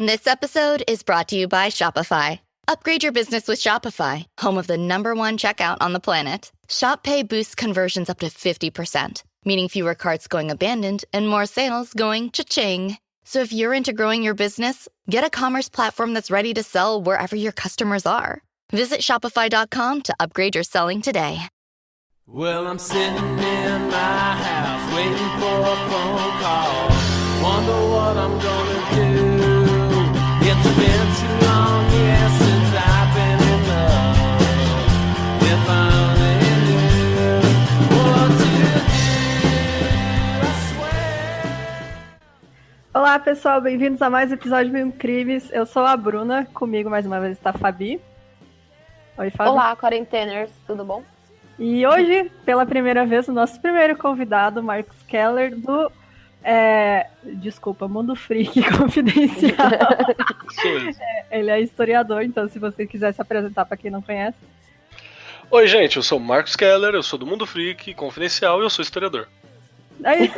This episode is brought to you by Shopify. Upgrade your business with Shopify, home of the #1 checkout on the planet. Shop Pay boosts conversions up to 50%, meaning fewer carts going abandoned and more sales going cha-ching. So if you're into growing your business, get a commerce platform that's ready to sell wherever your customers are. Visit shopify.com to upgrade your selling today. Well, I'm sitting in my house waiting for a phone call. Wonder what I'm gonna do. It's been too long, yeah, since I've been in love. If I only knew what to do, I swear. Olá, pessoal, bem-vindos a mais um episódio de Mil Crimes. Eu sou a Bruna, comigo mais uma vez está a Fabi. Oi, Fabi. Olá, quarenteners, tudo bom? E hoje, pela primeira vez, o nosso primeiro convidado, Marcos Keller, do Mundo Freak Confidencial. Ele é historiador, então se você quiser se apresentar para quem não conhece. Oi, gente, eu sou o Marcos Keller, eu sou do Mundo Freak Confidencial e eu sou historiador. É isso.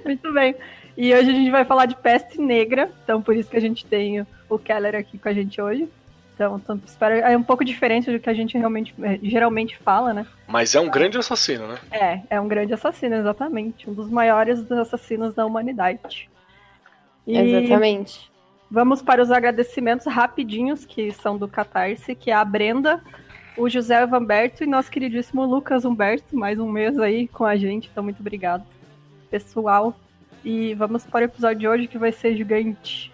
Muito bem. E hoje a gente vai falar de peste negra, então por isso que a gente tem o Keller aqui com a gente hoje. Então espero, é um pouco diferente do que a gente geralmente fala, né? Mas é um grande assassino, né? É um grande assassino, exatamente. Um dos maiores dos assassinos da humanidade. E exatamente. Vamos para os agradecimentos rapidinhos, que são do Catarse, que é a Brenda, o José Vanberto e nosso queridíssimo Lucas Humberto, mais um mês aí com a gente, então muito obrigado, pessoal. E vamos para o episódio de hoje, que vai ser gigante.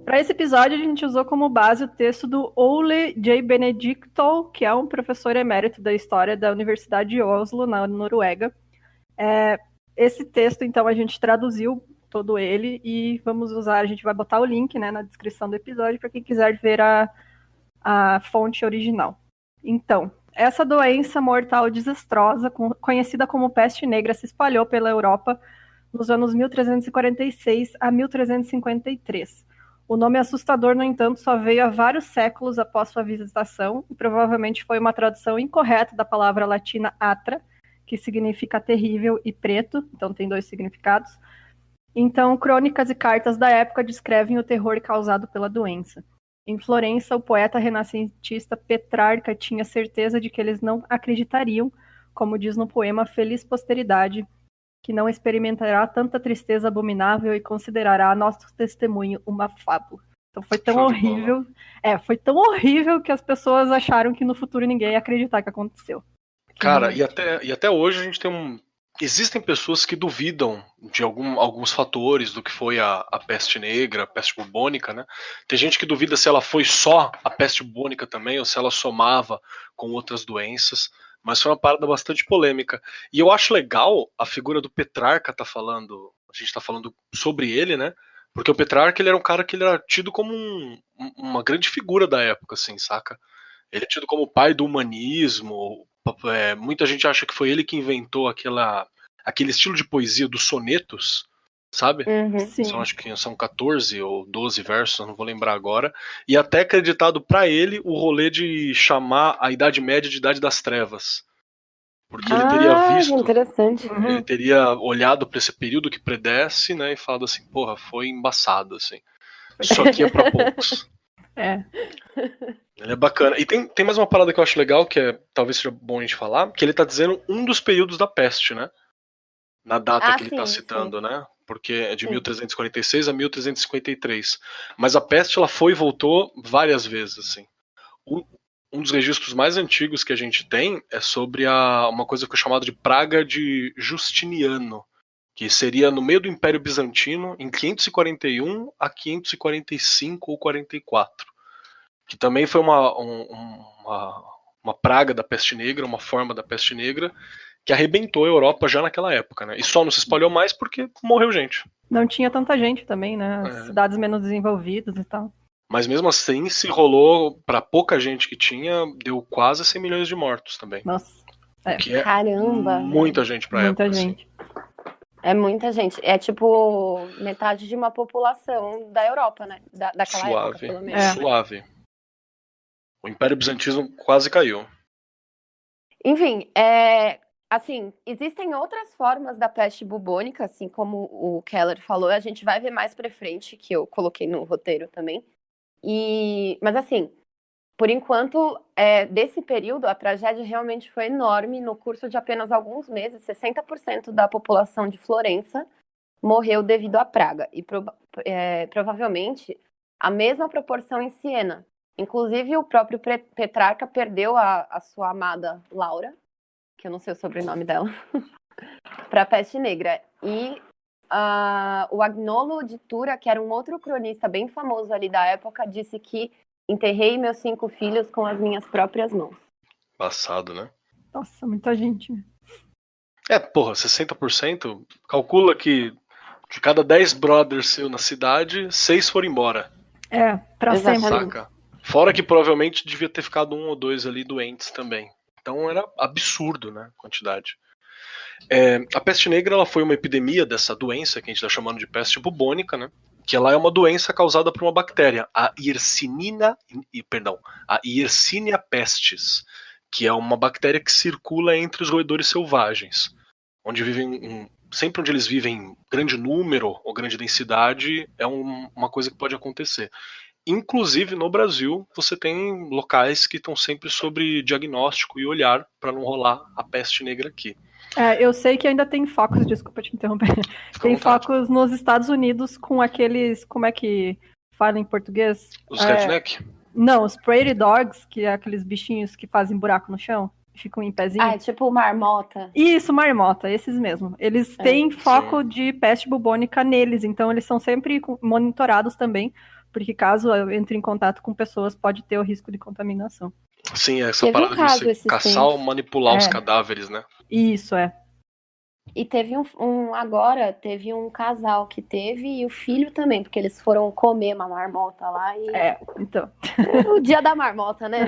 Para esse episódio, a gente usou como base o texto do Ole J. Benedicto, que é um professor emérito da História da Universidade de Oslo, na Noruega. Esse texto, então, a gente traduziu todo ele e vamos usar, a gente vai botar o link, né, na descrição do episódio para quem quiser ver a fonte original. Então, essa doença mortal desastrosa, conhecida como peste negra, se espalhou pela Europa nos anos 1346 a 1353. O nome assustador, no entanto, só veio há vários séculos após sua visitação e provavelmente foi uma tradução incorreta da palavra latina atra, que significa terrível e preto, então tem dois significados. Então, crônicas e cartas da época descrevem o terror causado pela doença. Em Florença, o poeta renascentista Petrarca tinha certeza de que eles não acreditariam, como diz no poema Feliz Posteridade, que não experimentará tanta tristeza abominável e considerará nosso testemunho uma fábula. Então foi tão horrível. Foi tão horrível que as pessoas acharam que no futuro ninguém ia acreditar que aconteceu. Cara, e até hoje a gente tem existem pessoas que duvidam de alguns fatores do que foi a peste negra, a peste bubônica, né? Tem gente que duvida se ela foi só a peste bubônica também, ou se ela somava com outras doenças. Mas foi uma parada bastante polêmica. E eu acho legal a figura do Petrarca a gente tá falando sobre ele, né? Porque o Petrarca, ele era um cara que ele era tido como uma grande figura da época, assim, saca? Ele é tido como o pai do humanismo. Muita gente acha que foi ele que inventou aquele estilo de poesia dos sonetos, sabe? Sim. Acho que são 14 ou 12 versos, não vou lembrar agora. E até acreditado pra ele o rolê de chamar a Idade Média de Idade das Trevas. Porque ele teria visto, interessante. ele teria olhado pra esse período que predece, né, e falado assim, porra, foi embaçado, assim. Isso aqui é pra poucos. Ele é bacana. E tem mais uma parada que eu acho legal, que talvez seja bom a gente falar, que ele tá dizendo um dos períodos da peste, né? Na data que ele tá citando, né? Porque é de 1346 a 1353. Mas a peste, ela foi e voltou várias vezes, assim. Um dos registros mais antigos que a gente tem é sobre uma coisa que é chamada de Praga de Justiniano, que seria no meio do Império Bizantino, em 541 a 545 ou 44. Que também foi uma praga da peste negra, uma forma da peste negra, que arrebentou a Europa já naquela época, né? E só não se espalhou mais porque morreu gente. Não tinha tanta gente também, né? As cidades menos desenvolvidas e tal. Mas mesmo assim, se rolou pra pouca gente que tinha, deu quase 100 milhões de mortos também. Nossa. Que é Caramba! muita gente pra época. Muita gente. É muita gente. É tipo metade de uma população da Europa, né? Daquela época, Suave, pelo menos. suave. O Império Bizantino quase caiu. Enfim, assim, existem outras formas da peste bubônica, assim como o Keller falou, a gente vai ver mais pra frente, que eu coloquei no roteiro também. Mas assim, por enquanto, desse período, a tragédia realmente foi enorme. No curso de apenas alguns meses, 60% da população de Florença morreu devido à praga. E provavelmente a mesma proporção em Siena. Inclusive, o próprio Petrarca perdeu a sua amada Laura, que eu não sei o sobrenome dela, para a peste negra. E o Agnolo de Tura, que era um outro cronista bem famoso ali da época, disse que enterrei meus 5 filhos com as minhas próprias mãos. Passado, né? Nossa, muita gente. Porra, 60%. Calcula que de cada 10 brothers seu na cidade, 6 foram embora. Pra sempre. Saca? Fora que provavelmente devia ter ficado 1 ou 2 ali doentes também. Então era absurdo, né? A quantidade. A peste negra ela foi uma epidemia dessa doença que a gente está chamando de peste bubônica, né? Que ela é uma doença causada por uma bactéria, a Yersinia pestis, que é uma bactéria que circula entre os roedores selvagens, onde vivem sempre onde eles vivem em grande número ou grande densidade é uma coisa que pode acontecer. Inclusive no Brasil você tem locais que estão sempre sobre diagnóstico e olhar para não rolar a peste negra aqui. Eu sei que ainda tem focos, desculpa te interromper. Tem focos nos Estados Unidos com aqueles, como é que fala em português? Os redneck? Não, os prairie dogs, que é aqueles bichinhos que fazem buraco no chão, ficam em pezinho. É tipo marmota. Isso, marmota, esses mesmo. Eles têm foco de peste bubônica neles, então eles são sempre monitorados também, porque caso entre em contato com pessoas, pode ter o risco de contaminação. Sim, essa parada de você caçar ou manipular os cadáveres, né? Isso, E teve agora, teve um casal que teve e o filho também, porque eles foram comer uma marmota lá e... então. O dia da marmota, né?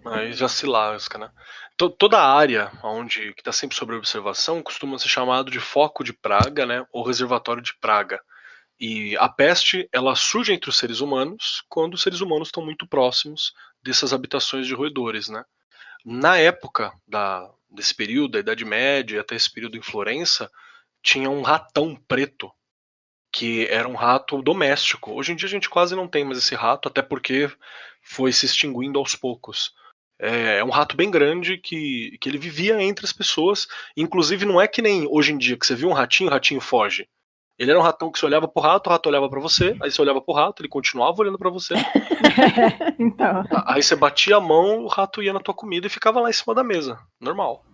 Aí já se lasca, né? Toda a área que está sempre sob observação costuma ser chamado de foco de praga, né? Ou reservatório de praga. E a peste, ela surge entre os seres humanos quando os seres humanos estão muito próximos dessas habitações de roedores, né? Na época desse período, da Idade Média até esse período em Florença, tinha um ratão preto, que era um rato doméstico. Hoje em dia a gente quase não tem mais esse rato, até porque foi se extinguindo aos poucos. É um rato bem grande que ele vivia entre as pessoas. Inclusive não é que nem hoje em dia, que você viu um ratinho, o ratinho foge. Ele era um ratão que você olhava pro rato, o rato olhava pra você, aí você olhava pro rato, ele continuava olhando pra você. Então. Aí você batia a mão, o rato ia na tua comida e ficava lá em cima da mesa. Normal.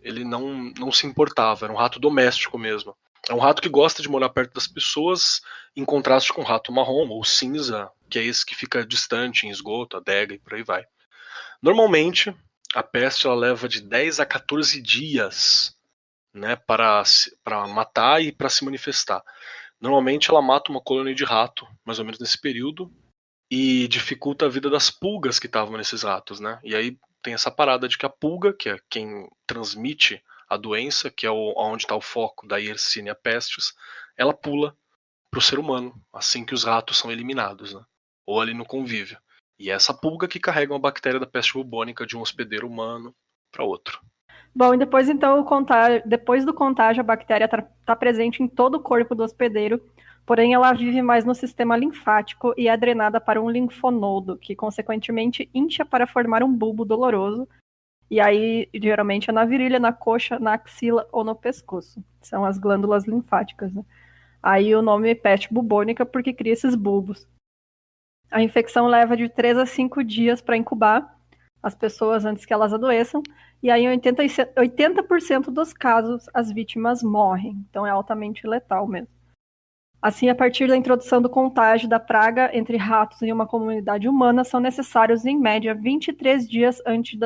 Ele não se importava, era um rato doméstico mesmo. É um rato que gosta de morar perto das pessoas, em contraste com o rato marrom ou cinza, que é esse que fica distante em esgoto, adega e por aí vai. Normalmente, a peste ela leva de 10 a 14 dias, né, para matar e para se manifestar. Normalmente ela mata uma colônia de rato, mais ou menos nesse período, e dificulta a vida das pulgas que estavam nesses ratos, né? E aí tem essa parada de que a pulga, que é quem transmite a doença, que é onde está o foco da Yersinia pestis, ela pula para o ser humano assim que os ratos são eliminados, né? Ou ali no convívio. E é essa pulga que carrega uma bactéria da peste bubônica de um hospedeiro humano para outro. Bom, e depois então depois do contágio, a bactéria está presente em todo o corpo do hospedeiro, porém ela vive mais no sistema linfático e é drenada para um linfonodo, que consequentemente incha para formar um bulbo doloroso, e aí geralmente é na virilha, na coxa, na axila ou no pescoço. São as glândulas linfáticas, né? Aí o nome é peste bubônica porque cria esses bulbos. A infecção leva de 3 a 5 dias para incubar as pessoas antes que elas adoeçam, e aí em 80% dos casos as vítimas morrem, então é altamente letal mesmo. Assim, a partir da introdução do contágio da praga entre ratos em uma comunidade humana, são necessários, em média, 23 dias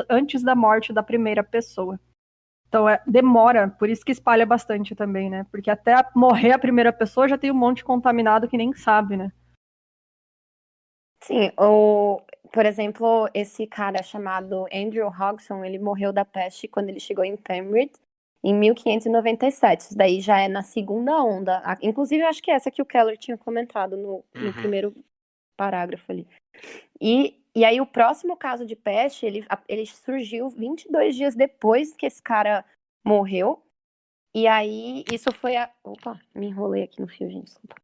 antes da morte da primeira pessoa. Então, demora, por isso que espalha bastante também, né? Porque até morrer a primeira pessoa já tem um monte de contaminado que nem sabe, né? Sim, por exemplo, esse cara chamado Andrew Hodgson, ele morreu da peste quando ele chegou em Penrith, em 1597. Isso daí já é na segunda onda. Inclusive, eu acho que é essa que o Keller tinha comentado no primeiro parágrafo ali. E aí o próximo caso de peste, ele surgiu 22 dias depois que esse cara morreu. E aí, isso foi Opa, me enrolei aqui no fio, gente, desculpa.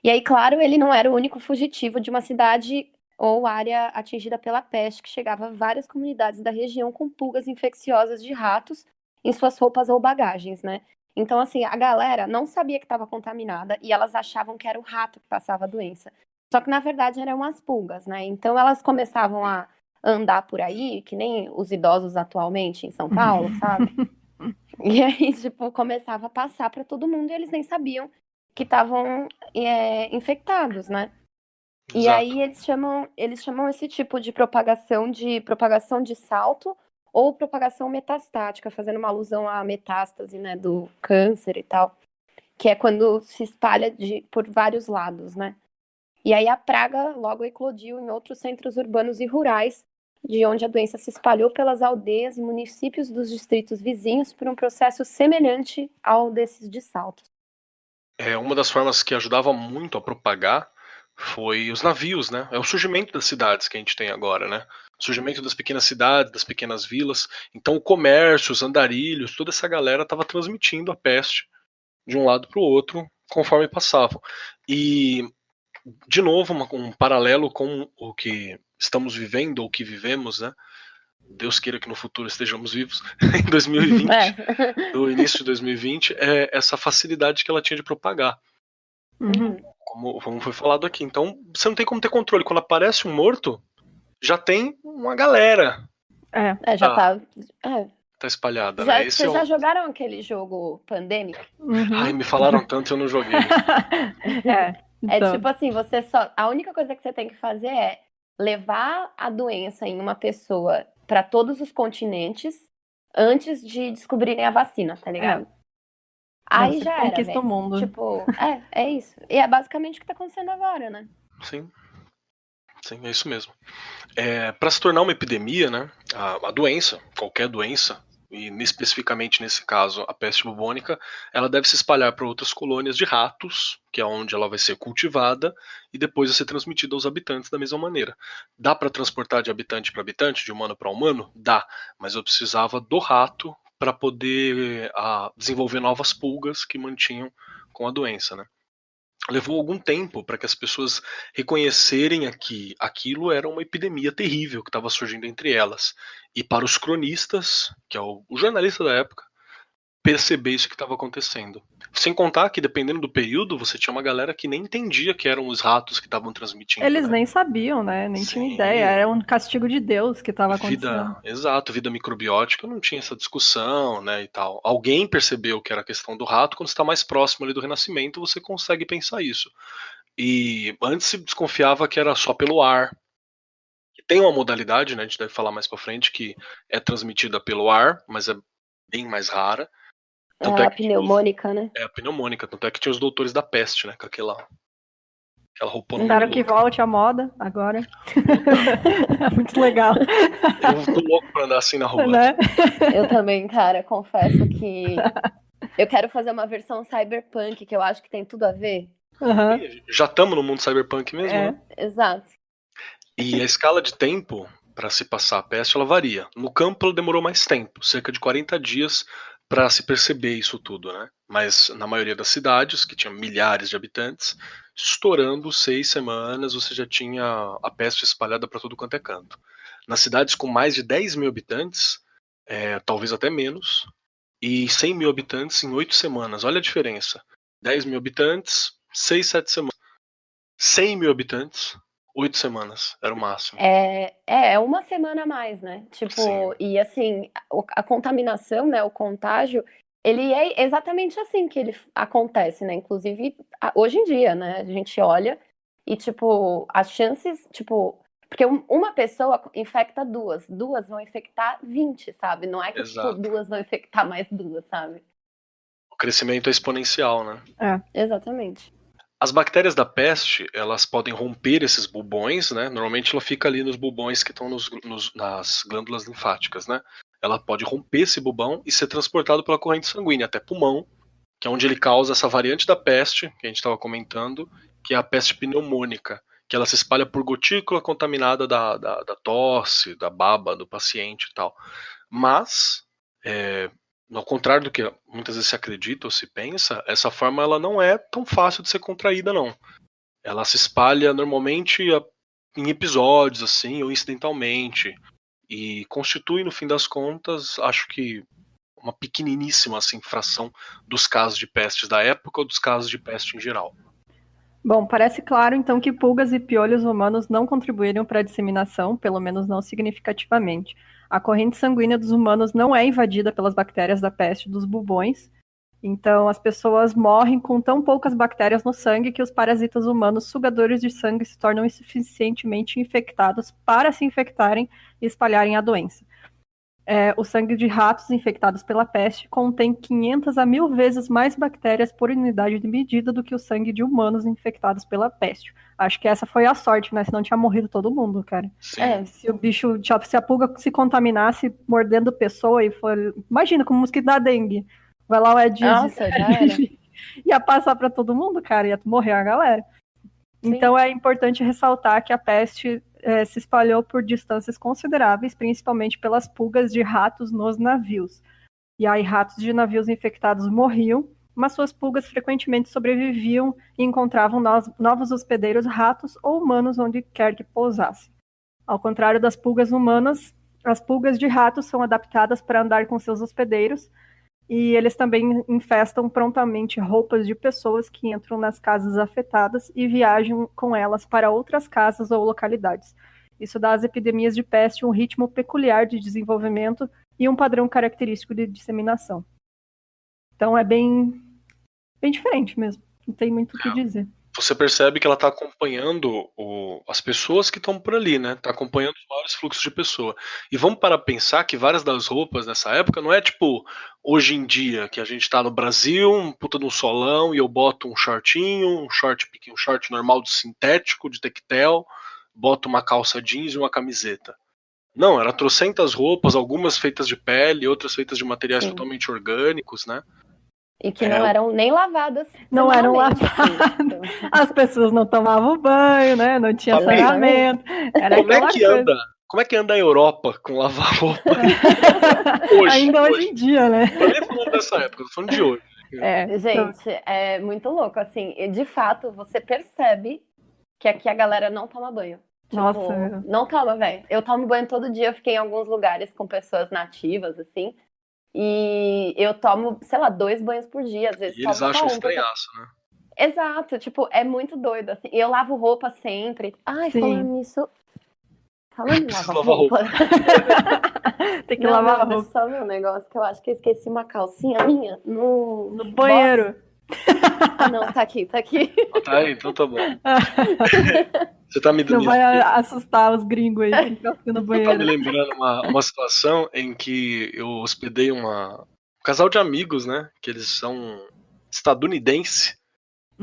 E aí, claro, ele não era o único fugitivo de uma cidade ou área atingida pela peste, que chegava a várias comunidades da região com pulgas infecciosas de ratos em suas roupas ou bagagens, né? Então, assim, a galera não sabia que estava contaminada e elas achavam que era o rato que passava a doença. Só que, na verdade, eram as pulgas, né? Então, elas começavam a andar por aí, que nem os idosos atualmente em São Paulo, sabe? E aí, tipo, começava a passar para todo mundo e eles nem sabiam que estavam infectados, né? Exato. E aí eles chamam esse tipo de propagação de salto ou propagação metastática, fazendo uma alusão à metástase, né, do câncer e tal, que é quando se espalha por vários lados, né? E aí a praga logo eclodiu em outros centros urbanos e rurais, de onde a doença se espalhou pelas aldeias e municípios dos distritos vizinhos por um processo semelhante ao desses de saltos. Uma das formas que ajudava muito a propagar foi os navios, né? É o surgimento das cidades que a gente tem agora, né? O surgimento das pequenas cidades, das pequenas vilas. Então o comércio, os andarilhos, toda essa galera estava transmitindo a peste de um lado para o outro conforme passavam. E, de novo, um paralelo com o que estamos vivendo, ou que vivemos, né? Deus queira que no futuro estejamos vivos, em 2020, no início de 2020, é essa facilidade que ela tinha de propagar. Como foi falado aqui. Então, você não tem como ter controle. Quando aparece um morto, já tem uma galera. Já tá espalhada, já, né? Vocês já jogaram aquele jogo Pandemic? Ai, me falaram tanto e eu não joguei. Então. Tipo assim, a única coisa que você tem que fazer é levar a doença em uma pessoa para todos os continentes antes de descobrirem a vacina, tá ligado? Aí já era, conquista o mundo. Tipo, é isso. E é basicamente o que tá acontecendo agora, né? Sim, é isso mesmo. Para se tornar uma epidemia, né, a doença, qualquer doença, e especificamente nesse caso a peste bubônica, ela deve se espalhar para outras colônias de ratos, que é onde ela vai ser cultivada, e depois vai ser transmitida aos habitantes da mesma maneira. Dá para transportar de habitante para habitante, de humano para humano? Dá, mas eu precisava do rato para poder desenvolver novas pulgas que mantinham com a doença, né? Levou algum tempo para que as pessoas reconhecerem que aquilo era uma epidemia terrível que estava surgindo entre elas. E para os cronistas, que é o jornalista da época, perceber isso que estava acontecendo. Sem contar que, dependendo do período, você tinha uma galera que nem entendia que eram os ratos que estavam transmitindo. Eles nem sabiam, né? Nem tinham ideia. Era um castigo de Deus que estava acontecendo. Exato, vida microbiótica não tinha essa discussão, né, e tal. Alguém percebeu que era a questão do rato, quando está mais próximo ali do Renascimento, você consegue pensar isso. E antes se desconfiava que era só pelo ar. Tem uma modalidade, né, a gente deve falar mais pra frente, que é transmitida pelo ar, mas é bem mais rara. Tanto a pneumônica, né? A pneumônica, tanto é que tinha os doutores da peste, né, com aquela roupona. Espero que volte à moda agora. É muito legal. Eu tô louco pra andar assim na rua. Né? Eu também, cara, confesso que eu quero fazer uma versão cyberpunk, que eu acho que tem tudo a ver. Já estamos no mundo cyberpunk mesmo, né? Exato. E a escala de tempo para se passar a peste, ela varia. No campo ela demorou mais tempo, cerca de 40 dias para se perceber isso tudo, né? Mas na maioria das cidades, que tinha milhares de habitantes, estourando 6 semanas, você já tinha a peste espalhada para todo quanto é canto. Nas cidades com mais de 10 mil habitantes, talvez até menos, e 100 mil habitantes em 8 semanas. Olha a diferença. 10 mil habitantes, 6, 7 semanas. 100 mil habitantes, 8 semanas, era o máximo. É uma semana a mais, né? Tipo, sim. E assim, a contaminação, né, o contágio, ele é exatamente assim que ele acontece, né? Inclusive, hoje em dia, né? A gente olha e, tipo, as chances, tipo... Porque uma pessoa infecta duas vão infectar 20, sabe? Não é que, tipo, 2 vão infectar mais 2, sabe? O crescimento é exponencial, né? Exatamente. As bactérias da peste, elas podem romper esses bulbões, né? Normalmente ela fica ali nos bulbões que estão nas glândulas linfáticas, né? ela pode romper esse bubão e ser transportado pela corrente sanguínea até pulmão, que é onde ele causa essa variante da peste, que a gente estava comentando, que é a peste pneumônica, que ela se espalha por gotícula contaminada da tosse, da baba do paciente e tal. Mas, ao contrário do que muitas vezes se acredita ou se pensa, essa forma ela não é tão fácil de ser contraída, não. Ela se espalha normalmente em episódios, assim, ou incidentalmente, e constitui, no fim das contas, acho que uma pequeniníssima assim, fração dos casos de pestes da época ou dos casos de peste em geral. Bom, parece claro, então, que pulgas e piolhos humanos não contribuíram para a disseminação, pelo menos não significativamente. A corrente sanguínea dos humanos não é invadida pelas bactérias da peste dos bubões, então as pessoas morrem com tão poucas bactérias no sangue que os parasitas humanos sugadores de sangue se tornam insuficientemente infectados para se infectarem e espalharem a doença. O sangue de ratos infectados pela peste contém 500 a 1000 vezes mais bactérias por unidade de medida do que o sangue de humanos infectados pela peste. Acho que essa foi a sorte, né? Senão tinha morrido todo mundo, cara. Se o bicho, se a pulga se contaminasse mordendo pessoa e for... Imagina, como o mosquito da dengue. Vai lá o Edis ia passar para todo mundo, cara, ia morrer a galera. Sim. Então é importante ressaltar que a peste se espalhou por distâncias consideráveis, principalmente pelas pulgas de ratos nos navios. E aí ratos de navios infectados morriam, mas suas pulgas frequentemente sobreviviam e encontravam novos hospedeiros ratos ou humanos onde quer que pousasse. Ao contrário das pulgas humanas, as pulgas de ratos são adaptadas para andar com seus hospedeiros, e eles também infestam prontamente roupas de pessoas que entram nas casas afetadas e viajam com elas para outras casas ou localidades. Isso dá às epidemias de peste um ritmo peculiar de desenvolvimento e um padrão característico de disseminação. Então é bem diferente mesmo, não tem muito o que dizer. Você percebe que ela está acompanhando as pessoas que estão por ali, né? Está acompanhando os maiores fluxos de pessoa. E vamos para pensar que várias das roupas nessa época não é tipo hoje em dia, que a gente está no Brasil, um puta de um solão, e eu boto um shortinho, um short normal de sintético, de tectel, boto uma calça jeans e uma camiseta. Não, era trocentas roupas, algumas feitas de pele, outras feitas de materiais totalmente orgânicos, né? E que não eram nem lavadas. Não eram lavadas. Então. As pessoas não tomavam banho, né? Não tinha saneamento. Como é que anda a Europa com lavar roupa? Ainda hoje em dia, né? Não tô nem falando dessa época, tô falando de hoje. Gente, é muito louco, assim. E de fato, você percebe que aqui a galera não toma banho. Nossa. Não toma, velho. Eu tomo banho todo dia, eu fiquei em alguns lugares com pessoas nativas, assim. E eu tomo, sei lá, 2 banhos por dia, às vezes. E eles acham estranhaço, né? Exato, tipo, é muito doido, assim. E eu lavo roupa sempre. Ai, falando nisso... Falando de lavar roupa... Tem que lavar a roupa. Só meu negócio, que eu acho que eu esqueci uma calcinha minha no banheiro. Não, tá aqui. Tá aí, então tá bom. Você tá me Não vai assustar os gringos aí que estão no banheiro. Eu tô me lembrando uma situação em que eu hospedei um casal de amigos, né? Que eles são estadunidenses.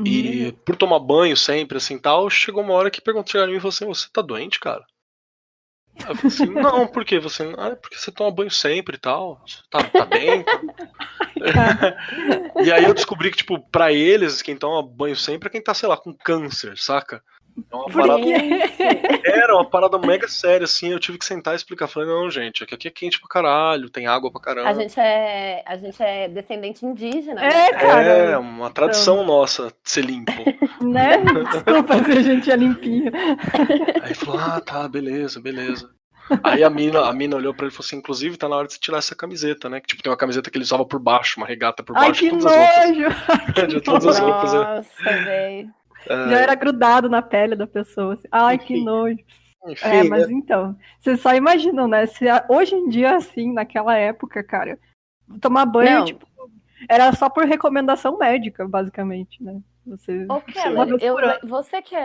E por tomar banho sempre, assim, tal, chegou uma hora que chegaram em mim e falou assim, você tá doente, cara? Eu falei assim, não, por quê? Você, porque você toma banho sempre e tal. Tá bem? E aí eu descobri que, tipo, pra eles, quem toma banho sempre é quem tá, sei lá, com câncer, saca? É uma parada... Era uma parada mega séria, assim, eu tive que sentar e explicar. Falei, não, gente, aqui é quente pra caralho, tem água pra caramba. A gente é descendente indígena. Cara. É uma tradição nossa ser limpo. Né? Desculpa se a gente é limpinho. Aí falou, tá, beleza. Aí a mina olhou pra ele e falou assim, inclusive tá na hora de você tirar essa camiseta, né? Que tipo, tem uma camiseta que ele usava por baixo, uma regata por baixo de todas as roupas. De todas as roupas. Nossa, velho. Já era grudado na pele da pessoa. Assim. Ai, que nojo. Enfim, mas então, vocês só imaginam, né? Se hoje em dia, assim, naquela época, cara, tomar banho, tipo, era só por recomendação médica, basicamente, né? Você que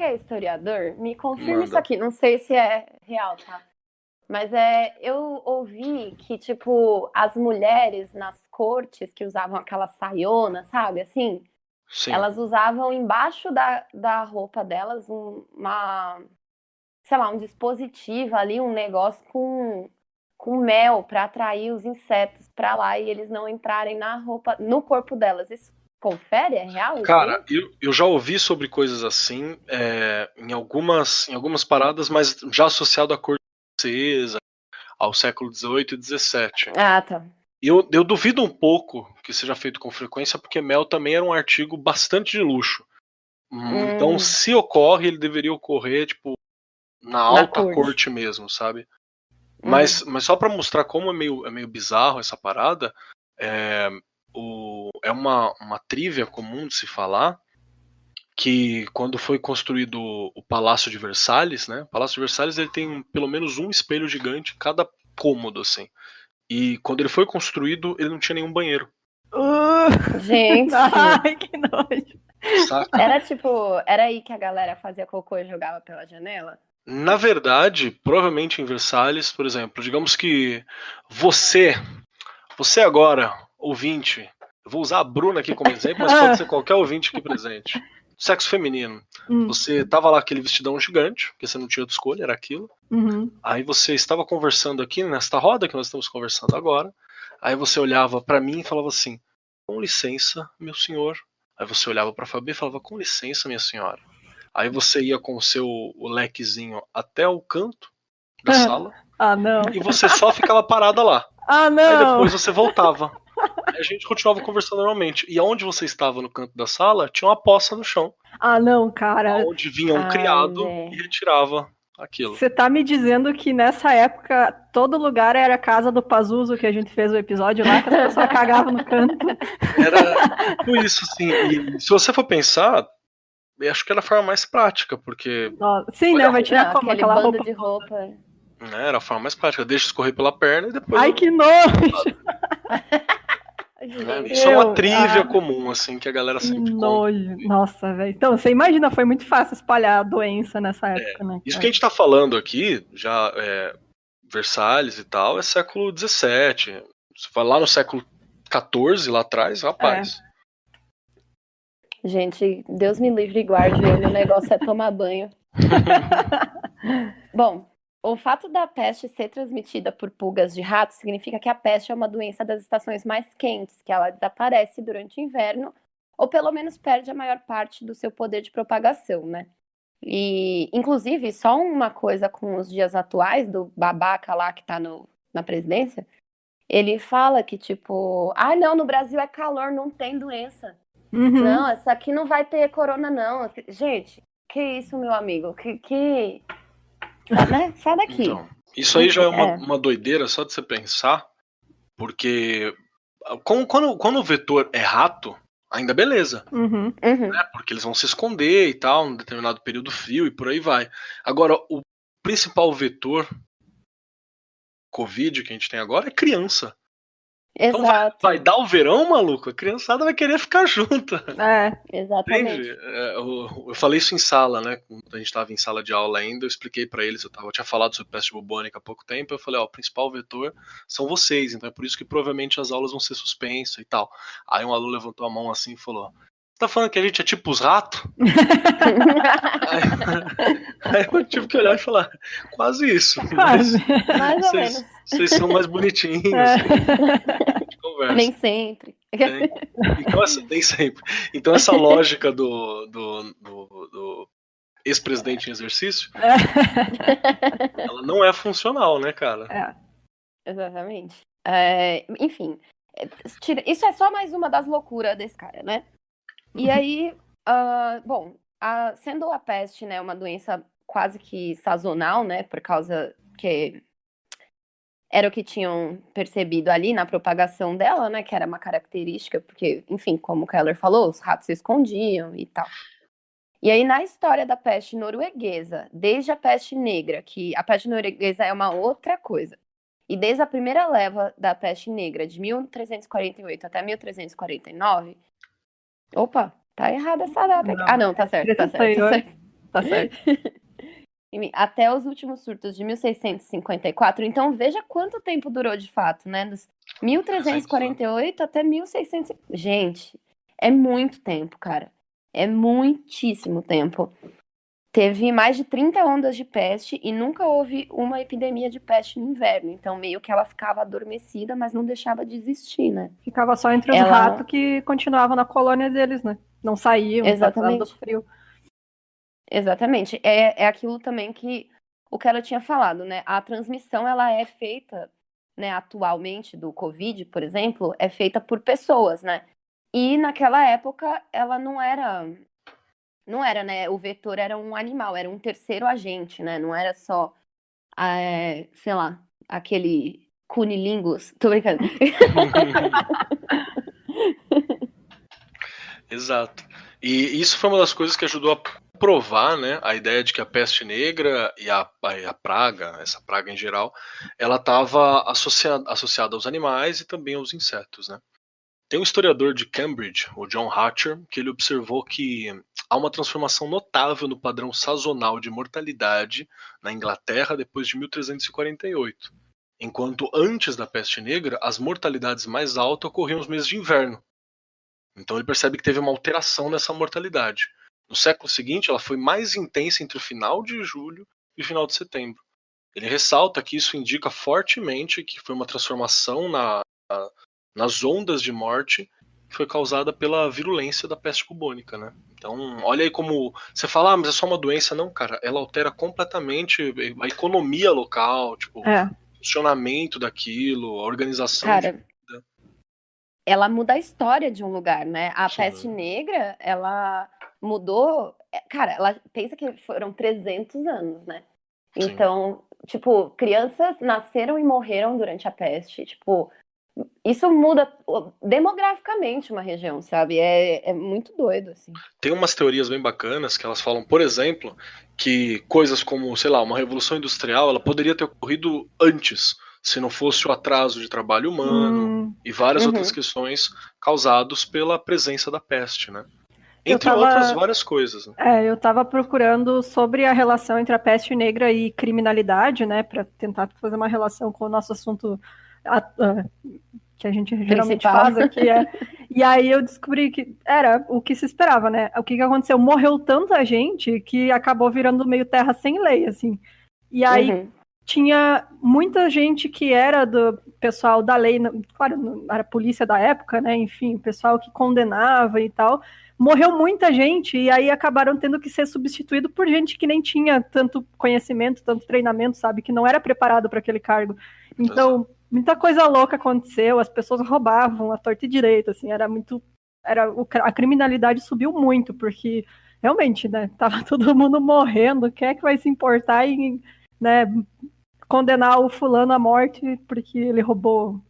é historiador, me confirma isso aqui. Não sei se é real, tá? Mas eu ouvi que, tipo, as mulheres nas cortes que usavam aquela saiona, sabe, assim... Sim. Elas usavam embaixo da roupa delas um dispositivo ali, um negócio com com mel para atrair os insetos para lá e eles não entrarem na roupa, no corpo delas. Isso confere? É real? Cara, eu já ouvi sobre coisas assim em algumas paradas, mas já associado à corte francesa, ao século XVIII e XVII. Ah, tá. Eu duvido um pouco que seja feito com frequência, porque mel também era um artigo bastante de luxo. Então, se ocorre, ele deveria ocorrer, tipo, na alta corte mesmo, sabe? Mas só pra mostrar como é meio bizarro essa parada, é uma trivia comum de se falar que quando foi construído o Palácio de Versalhes, né? O Palácio de Versalhes ele tem pelo menos um espelho gigante em cada cômodo, assim. E quando ele foi construído, ele não tinha nenhum banheiro. Gente! Ai, que nojo! Saca? Era aí que a galera fazia cocô e jogava pela janela? Na verdade, provavelmente em Versalhes, por exemplo, digamos que você agora, ouvinte, eu vou usar a Bruna aqui como exemplo, mas pode ser qualquer ouvinte aqui presente. Sexo feminino. Você tava lá aquele vestidão gigante, porque você não tinha outra escolha, era aquilo. Aí você estava conversando aqui nesta roda que nós estamos conversando agora. Aí você olhava pra mim e falava assim: com licença, meu senhor. Aí você olhava pra Fabi e falava: com licença, minha senhora. Aí você ia com o lequezinho até o canto da sala. Ah, não. E você só ficava parada lá. Ah, não. Aí depois você voltava. Aí a gente continuava conversando normalmente. E aonde você estava no canto da sala, tinha uma poça no chão. Ah, não, cara. Onde vinha um criado e retirava aquilo. Você tá me dizendo que nessa época todo lugar era a casa do Pazuzu, que a gente fez o episódio lá, que as pessoas cagavam no canto. Era tipo isso, assim. E se você for pensar, eu acho que era a forma mais prática, porque. Sim, né? Vai tirar como aquela bando roupa de roupa. Era a forma mais prática. Deixa escorrer pela perna e depois. Ai, que nojo! Isso é uma trivia comum, assim, que a galera sempre nojo. Nossa, velho. Então, você imagina, foi muito fácil espalhar a doença nessa época, né? Isso que a gente tá falando aqui, já Versalhes e tal, é século XVII. Você vai lá no século XIV, lá atrás, rapaz. Gente, Deus me livre e guarde, o negócio é tomar banho. Bom, o fato da peste ser transmitida por pulgas de rato significa que a peste é uma doença das estações mais quentes, que ela desaparece durante o inverno, ou pelo menos perde a maior parte do seu poder de propagação, né? E, inclusive, só uma coisa com os dias atuais, do babaca lá que tá na presidência, ele fala que, tipo, não, no Brasil é calor, não tem doença. Não, essa aqui não vai ter corona, não. Gente, que isso, meu amigo? Né? Sai daqui. Então, isso aí já é uma doideira só de você pensar, porque quando o vetor é rato, ainda beleza. Né? Porque eles vão se esconder e tal, num determinado período frio e por aí vai. Agora, o principal vetor Covid que a gente tem agora é criança. Exato. Então vai dar o verão, maluco, a criançada vai querer ficar junta. Exatamente. Entende? Eu falei isso em sala, né? Quando a gente estava em sala de aula ainda, eu expliquei para eles, eu tinha falado sobre peste bubônica há pouco tempo, eu falei, o principal vetor são vocês, então é por isso que provavelmente as aulas vão ser suspensas e tal. Aí um aluno levantou a mão assim e falou: você tá falando que a gente é tipo os ratos? aí eu tive que olhar e falar, quase isso. Quase. Mais ou menos. Vocês são mais bonitinhos. Conversa. Nem sempre. Então, nem sempre. Então essa lógica do ex-presidente em exercício, ela não é funcional, né, cara? Exatamente. Enfim, isso é só mais uma das loucuras desse cara, né? E aí, sendo a peste, né, uma doença quase que sazonal, né, por causa que era o que tinham percebido ali na propagação dela, né, que era uma característica, porque, enfim, como o Keller falou, os ratos se escondiam e tal. E aí, na história da peste norueguesa, desde a peste negra, que a peste norueguesa é uma outra coisa, e desde a primeira leva da peste negra, de 1348 até 1349... Opa, tá errada essa data aqui. Não, tá certo. Tá certo. Até os últimos surtos de 1654. Então, veja quanto tempo durou de fato, né? Dos 1348 até 1600. Gente, é muito tempo, cara. É muitíssimo tempo. teve mais de 30 ondas de peste e nunca houve uma epidemia de peste no inverno. Então, meio que ela ficava adormecida, mas não deixava de existir, né? Ficava só entre os ratos que continuavam na colônia deles, né? Não saíam, exatamente, do frio. Exatamente. É aquilo também que o que ela tinha falado, né? A transmissão, ela é feita, né, atualmente, do Covid, por exemplo, é feita por pessoas, né? E naquela época, ela não era, né? O vetor era um animal, era um terceiro agente, né? Não era só, sei lá, aquele cunilingus. Tô brincando. Exato. E isso foi uma das coisas que ajudou a provar, né, a ideia de que a peste negra e a praga, essa praga em geral, ela estava associada aos animais e também aos insetos, né? Tem um historiador de Cambridge, o John Hatcher, que ele observou que há uma transformação notável no padrão sazonal de mortalidade na Inglaterra depois de 1348, enquanto antes da peste negra as mortalidades mais altas ocorriam nos meses de inverno. Então ele percebe que teve uma alteração nessa mortalidade. No século seguinte, ela foi mais intensa entre o final de julho e o final de setembro. Ele ressalta que isso indica fortemente que foi uma transformação nas ondas de morte que foi causada pela virulência da peste bubônica, né? Então, olha aí como você fala, mas é só uma doença. Não, cara, ela altera completamente a economia local, tipo, o funcionamento daquilo, a organização. Cara, ela muda a história de um lugar, né? A peste negra, ela mudou... Cara, ela pensa que foram 300 anos, né? Então, tipo, crianças nasceram e morreram durante a peste. Tipo, isso muda demograficamente uma região, sabe? É muito doido, assim. Tem umas teorias bem bacanas que elas falam, por exemplo, que coisas como, sei lá, uma revolução industrial, ela poderia ter ocorrido antes, se não fosse o atraso de trabalho humano e várias outras questões causados pela presença da peste, né? Entre outras várias coisas. Né? Eu estava procurando sobre a relação entre a peste negra e criminalidade, né, para tentar fazer uma relação com o nosso assunto que a gente geralmente faz aqui. E aí eu descobri que era o que se esperava, né? O que aconteceu? Morreu tanta gente que acabou virando meio terra sem lei, assim. E aí tinha muita gente que era do pessoal da lei, claro, era a polícia da época, né? Enfim, pessoal que condenava e tal. Morreu muita gente e aí acabaram tendo que ser substituído por gente que nem tinha tanto conhecimento, tanto treinamento, sabe? Que não era preparado para aquele cargo. Então, muita coisa louca aconteceu, as pessoas roubavam à torta e direito, assim, a criminalidade subiu muito, porque realmente, né, tava todo mundo morrendo, quem é que vai se importar em, né, condenar o fulano à morte porque ele roubou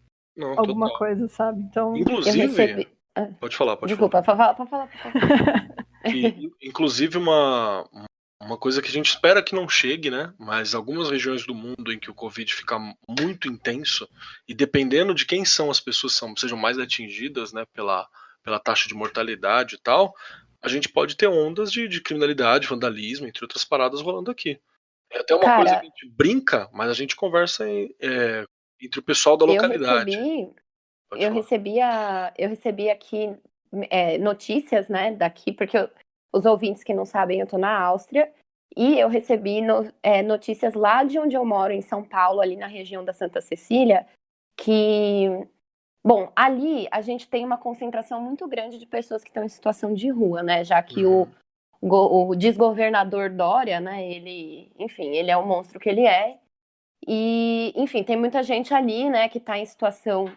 alguma coisa, sabe? Então, inclusive, pode falar. Desculpa, pode falar. Inclusive uma coisa que a gente espera que não chegue, né? Mas algumas regiões do mundo em que o Covid fica muito intenso, e dependendo de quem são as pessoas que sejam mais atingidas, né, pela taxa de mortalidade e tal, a gente pode ter ondas de criminalidade, vandalismo, entre outras paradas rolando aqui. É até uma coisa que a gente brinca, mas a gente conversa entre o pessoal da localidade. Eu recebi aqui notícias, né, daqui, porque os ouvintes que não sabem, eu tô na Áustria, e eu recebi notícias lá de onde eu moro, em São Paulo, ali na região da Santa Cecília, que, bom, ali a gente tem uma concentração muito grande de pessoas que estão em situação de rua, né, já que o desgovernador Dória, né, ele é o monstro que ele é, e, enfim, tem muita gente ali, né, que tá em situação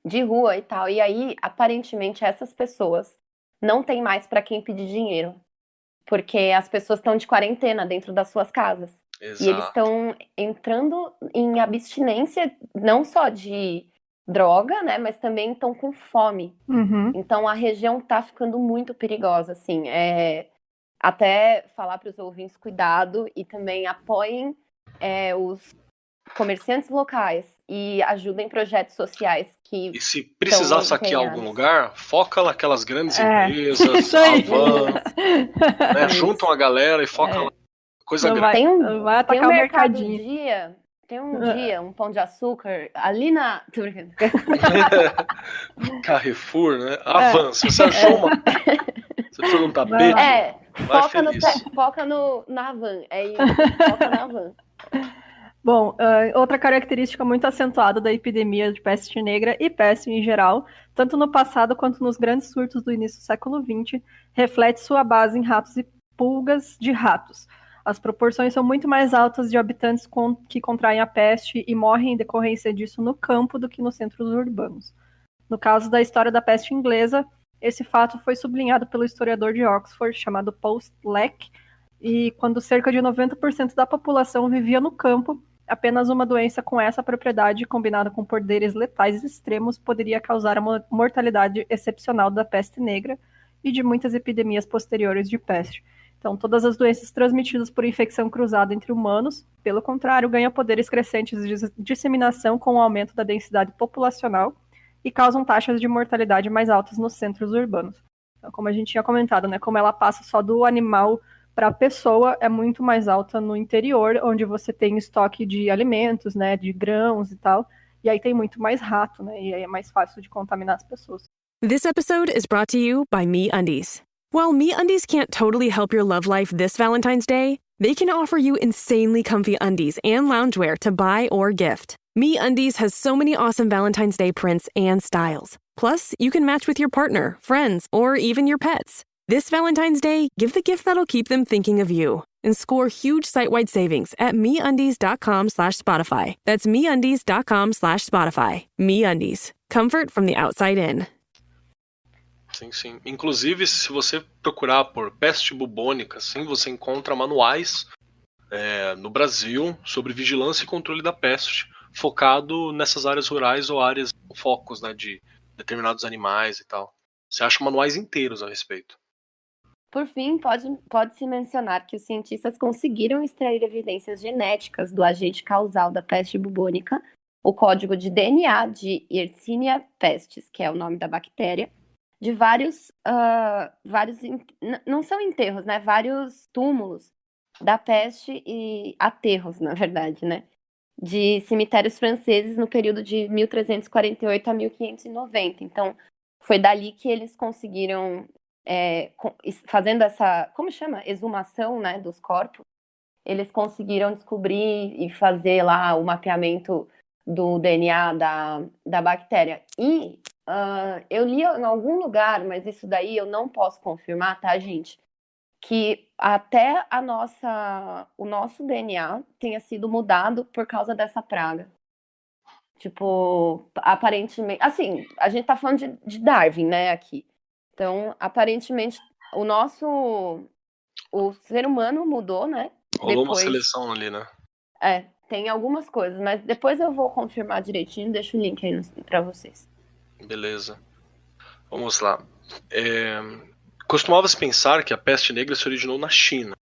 de rua e tal, e aí, aparentemente, essas pessoas não tem mais para quem pedir dinheiro, porque as pessoas estão de quarentena dentro das suas casas. Exato. E eles estão entrando em abstinência, não só de droga, né, mas também estão com fome. Então a região tá ficando muito perigosa, assim. Até falar para os ouvintes, cuidado, e também apoiem os comerciantes locais e ajudem projetos sociais que... E se precisar saquear algum lugar, foca naquelas grandes empresas, Avan, né, juntam a galera e foca lá. Coisa grande. Vai atacar o mercadinho. Tem um dia, um pão de açúcar, ali na... Carrefour, né? Avan, se você achou uma... Você precisa de um tapete. Vai feliz. Foca na van, é isso, foca na van. Bom, outra característica muito acentuada da epidemia de peste negra e peste em geral, tanto no passado quanto nos grandes surtos do início do século XX, reflete sua base em ratos e pulgas de ratos. As proporções são muito mais altas de habitantes que contraem a peste e morrem em decorrência disso no campo do que nos centros urbanos. No caso da história da peste inglesa, esse fato foi sublinhado pelo historiador de Oxford chamado Paul Leck, e quando cerca de 90% da população vivia no campo, apenas uma doença com essa propriedade, combinada com poderes letais extremos, poderia causar a mortalidade excepcional da peste negra e de muitas epidemias posteriores de peste. Então, todas as doenças transmitidas por infecção cruzada entre humanos, pelo contrário, ganham poderes crescentes de disseminação com o aumento da densidade populacional e causam taxas de mortalidade mais altas nos centros urbanos. Então, como a gente tinha comentado, né, como ela passa só do animal para a pessoa, é muito mais alta no interior, onde você tem estoque de alimentos, né, de grãos e tal, e aí tem muito mais rato, né, e aí é mais fácil de contaminar as pessoas. This episode is brought to you by MeUndies. While MeUndies can't totally help your love life this Valentine's Day, they can offer you insanely comfy undies and loungewear to buy or gift. MeUndies has so many awesome Valentine's Day prints and styles. Plus, you can match with your partner, friends, or even your pets. This Valentine's Day, give the gift that'll keep them thinking of you and score huge site-wide savings at MeUndies.com/Spotify. That's MeUndies.com/Spotify. MeUndies. Comfort from the outside in. Sim. Inclusive, se você procurar por peste bubônica, sim, você encontra manuais no Brasil sobre vigilância e controle da peste, focado nessas áreas rurais ou áreas focos, né, de determinados animais e tal. Você acha manuais inteiros a respeito. Por fim, pode-se mencionar que os cientistas conseguiram extrair evidências genéticas do agente causal da peste bubônica, o código de DNA de Yersinia pestis, que é o nome da bactéria, de vários não são enterros, né? Vários túmulos da peste e aterros, na verdade, né? De cemitérios franceses no período de 1348 a 1590. Então, foi dali que eles conseguiram, fazendo essa, como chama? Exumação, né, dos corpos, eles conseguiram descobrir e fazer lá o mapeamento do DNA da bactéria. E eu li em algum lugar, mas isso daí eu não posso confirmar, tá, gente? Que até o nosso DNA tenha sido mudado por causa dessa praga. Tipo, aparentemente... Assim, a gente tá falando de Darwin, né, aqui. Então, aparentemente, o ser humano mudou, né? Rolou uma seleção ali, né? Tem algumas coisas, mas depois eu vou confirmar direitinho, deixo o link aí pra vocês. Beleza. Vamos lá. Costumava-se pensar que a peste negra se originou na China,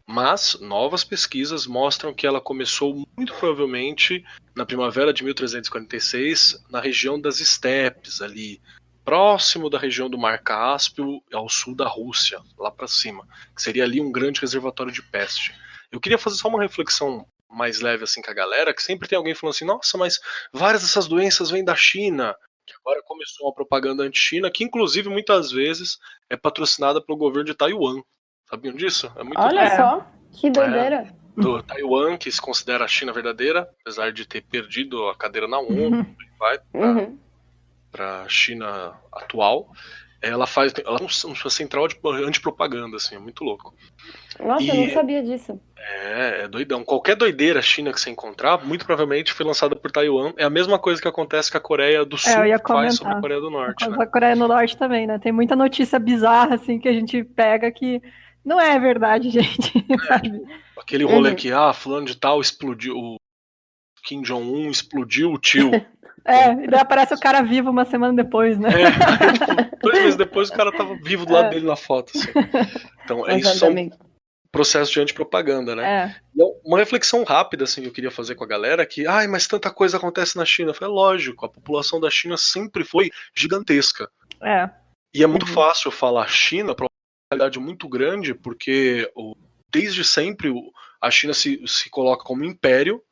mas novas pesquisas mostram que ela começou muito provavelmente na primavera de 1346, na região das estepes, ali próximo da região do Mar Cáspio, ao sul da Rússia, lá para cima, que seria ali um grande reservatório de peste. Eu queria fazer só uma reflexão mais leve assim com a galera, que sempre tem alguém falando assim, nossa, mas várias dessas doenças vêm da China, que agora começou uma propaganda anti-China, que inclusive muitas vezes é patrocinada pelo governo de Taiwan. Sabiam disso? É muito Olha só, que doideira. Do Taiwan, que se considera a China verdadeira, apesar de ter perdido a cadeira na ONU, vai para a China atual. Ela é uma central de antipropaganda, assim, é muito louco. Nossa, eu não sabia disso. É doidão. Qualquer doideira China que você encontrar, muito provavelmente foi lançada por Taiwan. É a mesma coisa que acontece com a Coreia do Sul, que faz sobre a Coreia do Norte. A Coreia do Norte também, né? Tem muita notícia bizarra, assim, que a gente pega que não é verdade, gente. Sabe? Aquele rolê que, fulano de tal explodiu, o Kim Jong-un explodiu o tio. E daí aparece o cara vivo uma semana depois, né? 2 meses depois o cara tava vivo do lado dele na foto. Assim. Então, isso é um processo de antipropaganda, né? E uma reflexão rápida, assim, que eu queria fazer com a galera, que, mas tanta coisa acontece na China. Eu falei, lógico, a população da China sempre foi gigantesca. E é muito fácil falar China para uma realidade muito grande, porque desde sempre a China se coloca como império,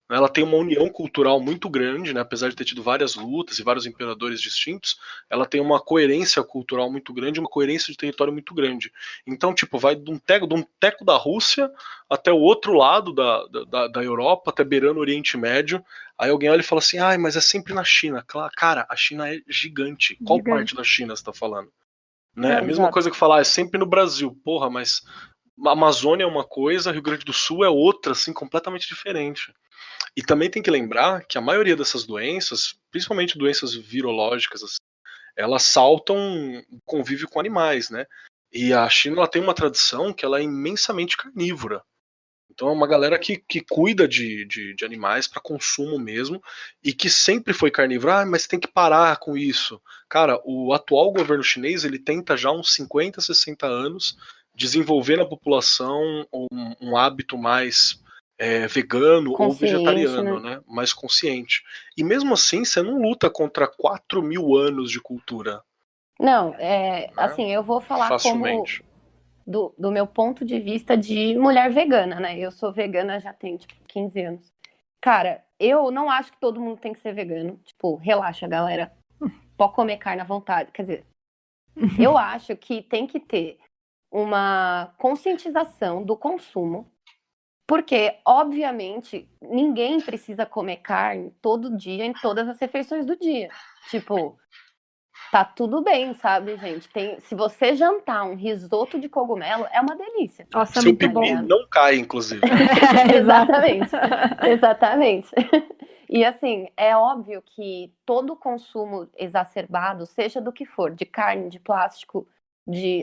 Ela tem uma união cultural muito grande, né? Apesar de ter tido várias lutas e vários imperadores distintos, ela tem uma coerência cultural muito grande, uma coerência de território muito grande. Então, tipo, vai de um teco da Rússia até o outro lado da Europa, até beirando o Oriente Médio. Aí alguém olha e fala assim, mas é sempre na China. Cara, a China é gigante. Qual parte da China você tá falando? Né? A mesma coisa que falar, é sempre no Brasil. Porra, mas a Amazônia é uma coisa, Rio Grande do Sul é outra, assim, completamente diferente. E também tem que lembrar que a maioria dessas doenças, principalmente doenças virológicas, assim, elas saltam convívio com animais, né? E a China ela tem uma tradição que ela é imensamente carnívora. Então é uma galera que cuida de animais para consumo mesmo e que sempre foi carnívora. Mas tem que parar com isso. Cara, o atual governo chinês ele tenta já há uns 50, 60 anos desenvolver na população um hábito mais vegano ou vegetariano, né? Mais consciente. E mesmo assim, você não luta contra 4.000 anos de cultura. Não, assim, eu vou falar facilmente. Como do meu ponto de vista de mulher vegana, né? Eu sou vegana já tem, 15 anos. Cara, eu não acho que todo mundo tem que ser vegano. Tipo, relaxa, galera. Pode comer carne à vontade. Quer dizer, eu acho que tem que ter uma conscientização do consumo, porque, obviamente, ninguém precisa comer carne todo dia, em todas as refeições do dia. Tipo, tá tudo bem, sabe, gente? Se você jantar um risoto de cogumelo, é uma delícia. Nossa, seu pipi não cai, inclusive. Exatamente. Exatamente. E assim, é óbvio que todo consumo exacerbado, seja do que for, de carne, de plástico,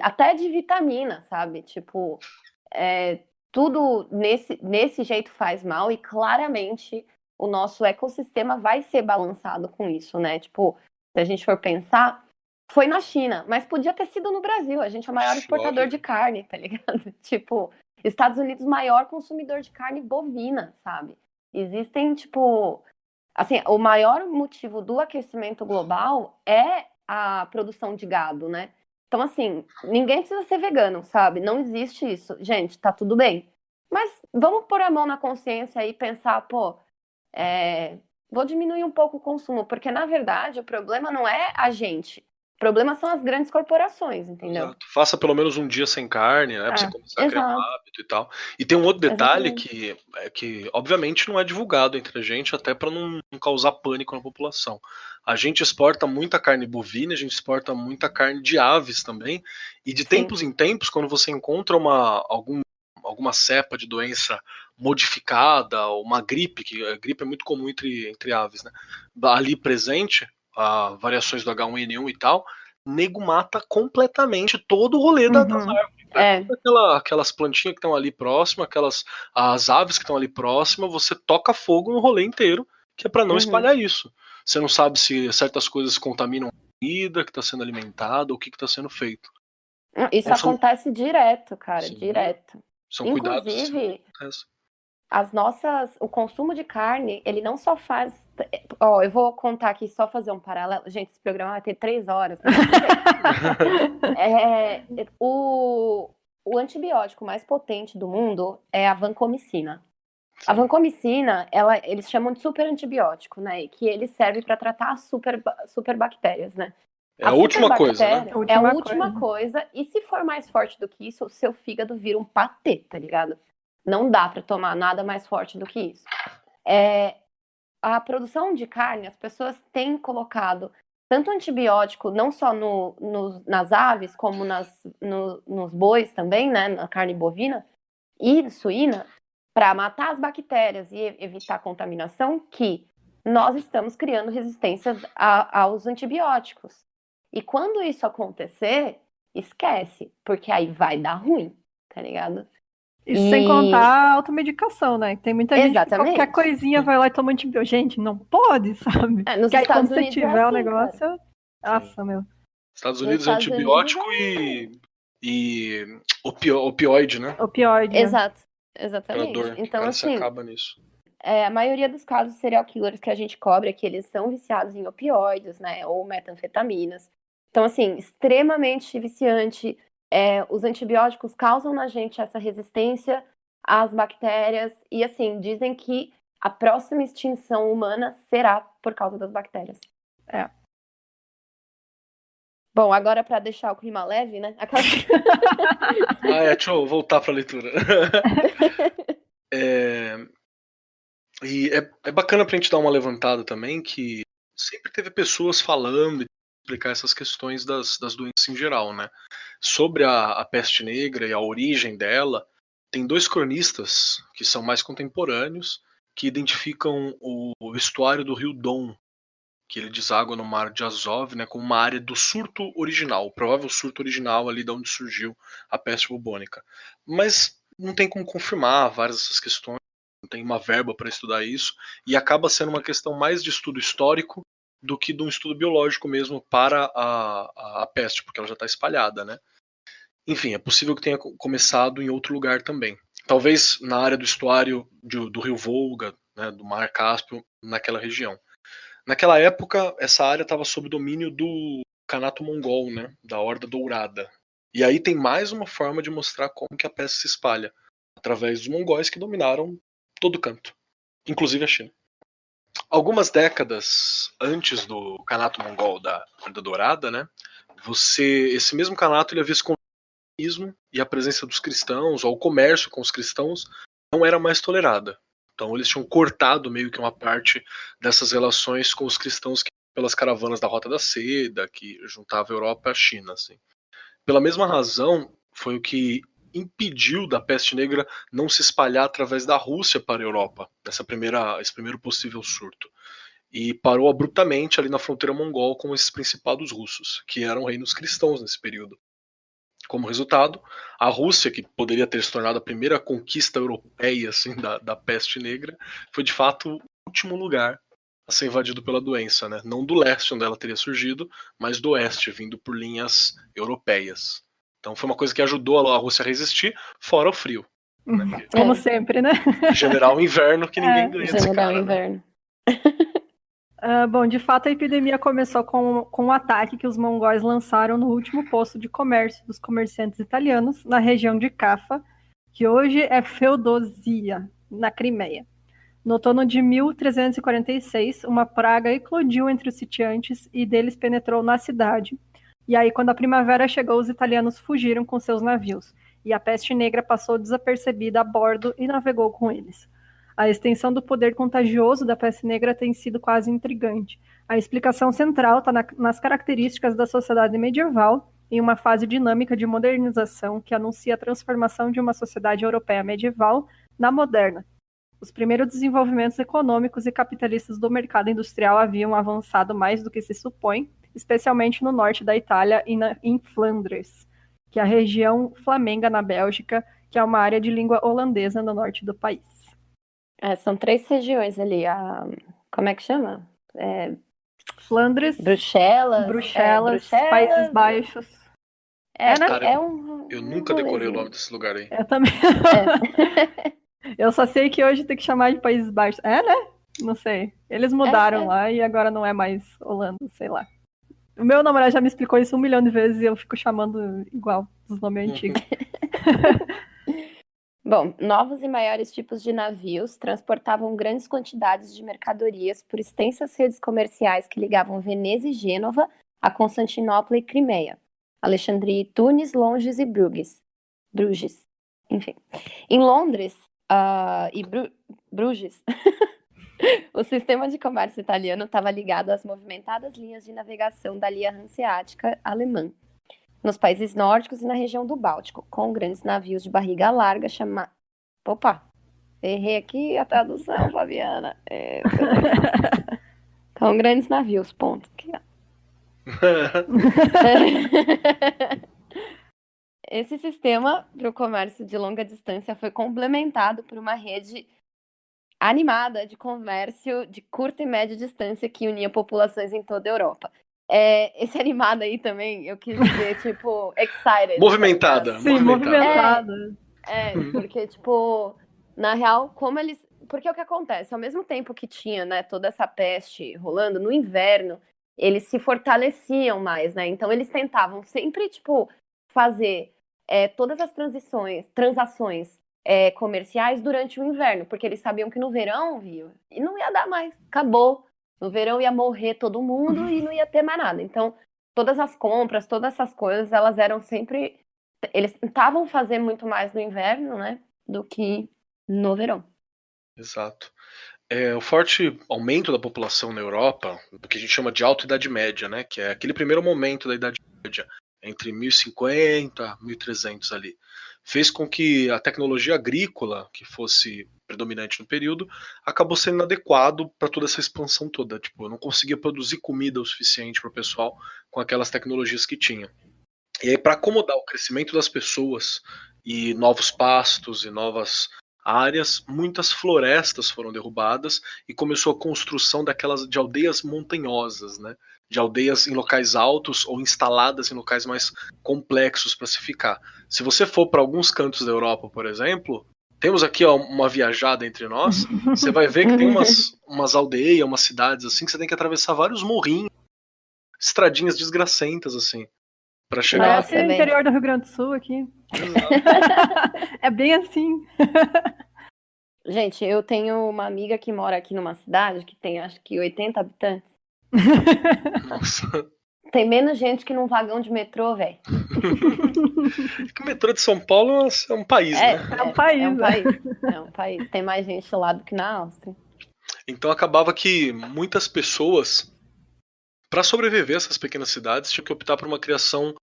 até de vitamina, sabe? Tipo, tudo nesse jeito faz mal e claramente o nosso ecossistema vai ser balançado com isso, né? Tipo, se a gente for pensar, foi na China, mas podia ter sido no Brasil. A gente é o maior exportador de carne, tá ligado? Tipo, Estados Unidos, maior consumidor de carne bovina, sabe? Existem, tipo... Assim, o maior motivo do aquecimento global é a produção de gado, né? Então, assim, ninguém precisa ser vegano, sabe? Não existe isso. Gente, tá tudo bem. Mas vamos pôr a mão na consciência e pensar, pô, vou diminuir um pouco o consumo, porque, na verdade, o problema não é a gente. O problema são as grandes corporações, entendeu? Exato. Faça pelo menos um dia sem carne, né? Pra você começar a criar um hábito e tal. E tem um outro detalhe que obviamente, não é divulgado entre a gente, até para não causar pânico na população. A gente exporta muita carne bovina, a gente exporta muita carne de aves também. E de tempos em tempos, quando você encontra alguma cepa de doença modificada, uma gripe, que a gripe é muito comum entre aves, né? Ali presente, variações do H1N1 e tal, nego mata completamente todo o rolê das árvores. Aquelas plantinhas que estão ali próximas, as aves que estão ali próximas, você toca fogo no rolê inteiro, que é para não espalhar isso. Você não sabe se certas coisas contaminam a comida que está sendo alimentada, ou o que está sendo feito. Isso então, acontece direto, cara, direto. São Inclusive, cuidados. O consumo de carne, ele não só faz... eu vou contar aqui, só fazer um paralelo. Gente, esse programa vai ter 3 horas. O antibiótico mais potente do mundo é a vancomicina. Sim. A vancomicina, eles chamam de super antibiótico, né? Que ele serve para tratar as super bactérias, né? É a última coisa, né? É a última coisa. E se for mais forte do que isso, o seu fígado vira um patê, tá ligado? Não dá para tomar nada mais forte do que isso. A produção de carne, as pessoas têm colocado tanto antibiótico, não só nas aves, como nos bois também, né? Na carne bovina e suína, para matar as bactérias e evitar a contaminação, que nós estamos criando resistências aos antibióticos. E quando isso acontecer, esquece, porque aí vai dar ruim, tá ligado? Isso sem contar a automedicação, né? Tem muita gente que qualquer coisinha vai lá e toma antibiótico. Gente, não pode, sabe? Porque aí quando você tiver o negócio... Cara. Nossa, meu. Estados Unidos é antibiótico e opioide, né? Opioide. Exatamente. Então, assim, acaba nisso. A maioria dos casos serial killers que a gente cobre é que eles são viciados em opioides, né? Ou metanfetaminas. Então, assim, extremamente viciante. Os antibióticos causam na gente essa resistência às bactérias. E, assim, dizem que a próxima extinção humana será por causa das bactérias. É. Bom, agora para deixar o clima leve, né? Deixa eu voltar para a leitura. E é bacana pra gente dar uma levantada também, que sempre teve pessoas falando e explicar essas questões das doenças em geral, né? Sobre a peste negra e a origem dela, tem 2 cronistas que são mais contemporâneos, que identificam o estuário do rio Don, que ele deságua no mar de Azov, né, como uma área do surto original, o provável surto original ali de onde surgiu a peste bubônica. Mas não tem como confirmar várias dessas questões, não tem uma verba para estudar isso, e acaba sendo uma questão mais de estudo histórico do que de um estudo biológico mesmo para a peste, porque ela já está espalhada, né? Enfim, é possível que tenha começado em outro lugar também. Talvez na área do estuário do rio Volga, né, do mar Cáspio, naquela região. Naquela época, essa área estava sob domínio do Khanato Mongol, né, da Horda Dourada. E aí tem mais uma forma de mostrar como que a peste se espalha, através dos mongóis que dominaram todo canto, inclusive a China. Algumas décadas antes do Khanato Mongol da Horda Dourada, né, esse mesmo Khanato ele havia se convertido e a presença dos cristãos, ou o comércio com os cristãos, não era mais tolerada. Então eles tinham cortado meio que uma parte dessas relações com os cristãos pelas caravanas da Rota da Seda, que juntava a Europa à China. Assim. Pela mesma razão, foi o que impediu da peste negra não se espalhar através da Rússia para a Europa, esse primeiro possível surto. E parou abruptamente ali na fronteira mongol com esses principados russos, que eram reinos cristãos nesse período. Como resultado, a Rússia, que poderia ter se tornado a primeira conquista europeia assim, da peste negra, foi de fato o último lugar a ser invadido pela doença, né? Não do leste, onde ela teria surgido, mas do oeste, vindo por linhas europeias. Então foi uma coisa que ajudou a Rússia a resistir, fora o frio. Né? Como sempre, né? General inverno que ninguém ganha desse General cara. inverno. Né? Bom, de fato a epidemia começou com um ataque que os mongóis lançaram no último posto de comércio dos comerciantes italianos na região de Cafa, que hoje é Feodosia, na Crimeia. No outono de 1346, uma praga eclodiu entre os sitiantes e deles penetrou na cidade. E aí, quando a primavera chegou, os italianos fugiram com seus navios, e a peste negra passou desapercebida a bordo e navegou com eles. A extensão do poder contagioso da peste negra tem sido quase intrigante. A explicação central está nas características da sociedade medieval, em uma fase dinâmica de modernização que anuncia a transformação de uma sociedade europeia medieval na moderna. Os primeiros desenvolvimentos econômicos e capitalistas do mercado industrial haviam avançado mais do que se supõe, especialmente no norte da Itália e em Flandres, que é a região flamenga na Bélgica, que é uma área de língua holandesa no norte do país. São 3 regiões ali. Como é que chama? Flandres, Bruxelas, Países Baixos. Né? Cara, eu nunca decorei o nome desse lugar aí. Eu também. Eu só sei que hoje tem que chamar de Países Baixos. Né? Não sei. Eles mudaram lá e agora não é mais Holanda, sei lá. O meu namorado já me explicou isso 1 milhão de vezes e eu fico chamando igual dos nomes antigos. Bom, novos e maiores tipos de navios transportavam grandes quantidades de mercadorias por extensas redes comerciais que ligavam Veneza e Gênova a Constantinopla e Crimeia, Alexandria e Tunis, Londres e Bruges. Enfim, em Londres e Bruges, o sistema de comércio italiano estava ligado às movimentadas linhas de navegação da Linha Hanseática alemã, nos países nórdicos e na região do Báltico, com grandes navios de barriga larga chamados... Opa, errei aqui a tradução, Fabiana. Com grandes navios, ponto. Aqui, Esse sistema para o comércio de longa distância foi complementado por uma rede animada de comércio de curta e média distância que unia populações em toda a Europa. Esse animado aí também, eu quis dizer, tipo, excited. Movimentada. Sim, movimentada. Porque, tipo, na real, como eles... Porque o que acontece? Ao mesmo tempo que tinha, né, toda essa peste rolando, no inverno, eles se fortaleciam mais, né? Então, eles tentavam sempre, tipo, fazer todas as transações comerciais durante o inverno, porque eles sabiam que no verão, viu, e não ia dar mais, acabou. No verão ia morrer todo mundo e não ia ter mais nada. Então, todas as compras, todas essas coisas, elas eram sempre... Eles tentavam fazer muito mais no inverno, né, do que no verão. Exato. O forte aumento da população na Europa, o que a gente chama de Alta Idade Média, né, que é aquele primeiro momento da Idade Média, entre 1050 e 1300 ali, fez com que a tecnologia agrícola, que fosse predominante no período, acabou sendo inadequado para toda essa expansão toda. Tipo, eu não conseguia produzir comida o suficiente para o pessoal com aquelas tecnologias que tinha. E aí, para acomodar o crescimento das pessoas e novos pastos e novas áreas, muitas florestas foram derrubadas e começou a construção de aldeias montanhosas, né? De aldeias em locais altos ou instaladas em locais mais complexos para se ficar. Se você for para alguns cantos da Europa, por exemplo, temos aqui uma viajada entre nós, você vai ver que tem umas aldeias, umas cidades assim, que você tem que atravessar vários morrinhos, estradinhas desgracentas assim, para chegar. Parece o interior do Rio Grande do Sul aqui. É bem assim. Gente, eu tenho uma amiga que mora aqui numa cidade que tem, acho que 80 habitantes. Nossa. Tem menos gente que num vagão de metrô, velho. O metrô de São Paulo é um país, né? É um país. É um país. Tem mais gente lá do que na Áustria. Então acabava que muitas pessoas, para sobreviver a essas pequenas cidades, tinham que optar por uma criação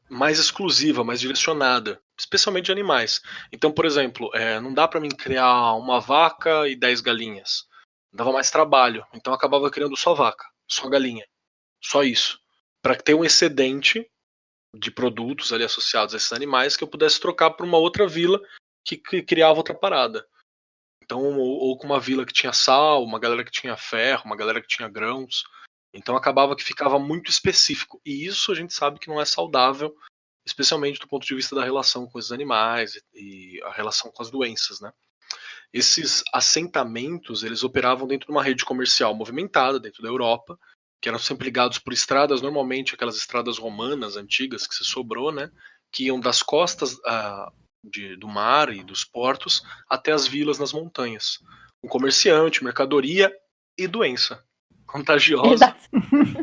mais exclusiva, mais direcionada, especialmente de animais. Então, por exemplo, não dá para mim criar uma vaca e 10 galinhas. Dava mais trabalho. Então acabava criando só vaca, só galinha, só isso, para ter um excedente de produtos ali associados a esses animais que eu pudesse trocar por uma outra vila que criava outra parada. Então, ou com uma vila que tinha sal, uma galera que tinha ferro, uma galera que tinha grãos. Então acabava que ficava muito específico. E isso a gente sabe que não é saudável, especialmente do ponto de vista da relação com os animais e a relação com as doenças, né? Esses assentamentos, eles operavam dentro de uma rede comercial movimentada dentro da Europa, que eram sempre ligados por estradas, normalmente aquelas estradas romanas antigas que se sobrou, né? Que iam das costas do mar e dos portos até as vilas nas montanhas. Um comerciante, mercadoria e doença contagiosa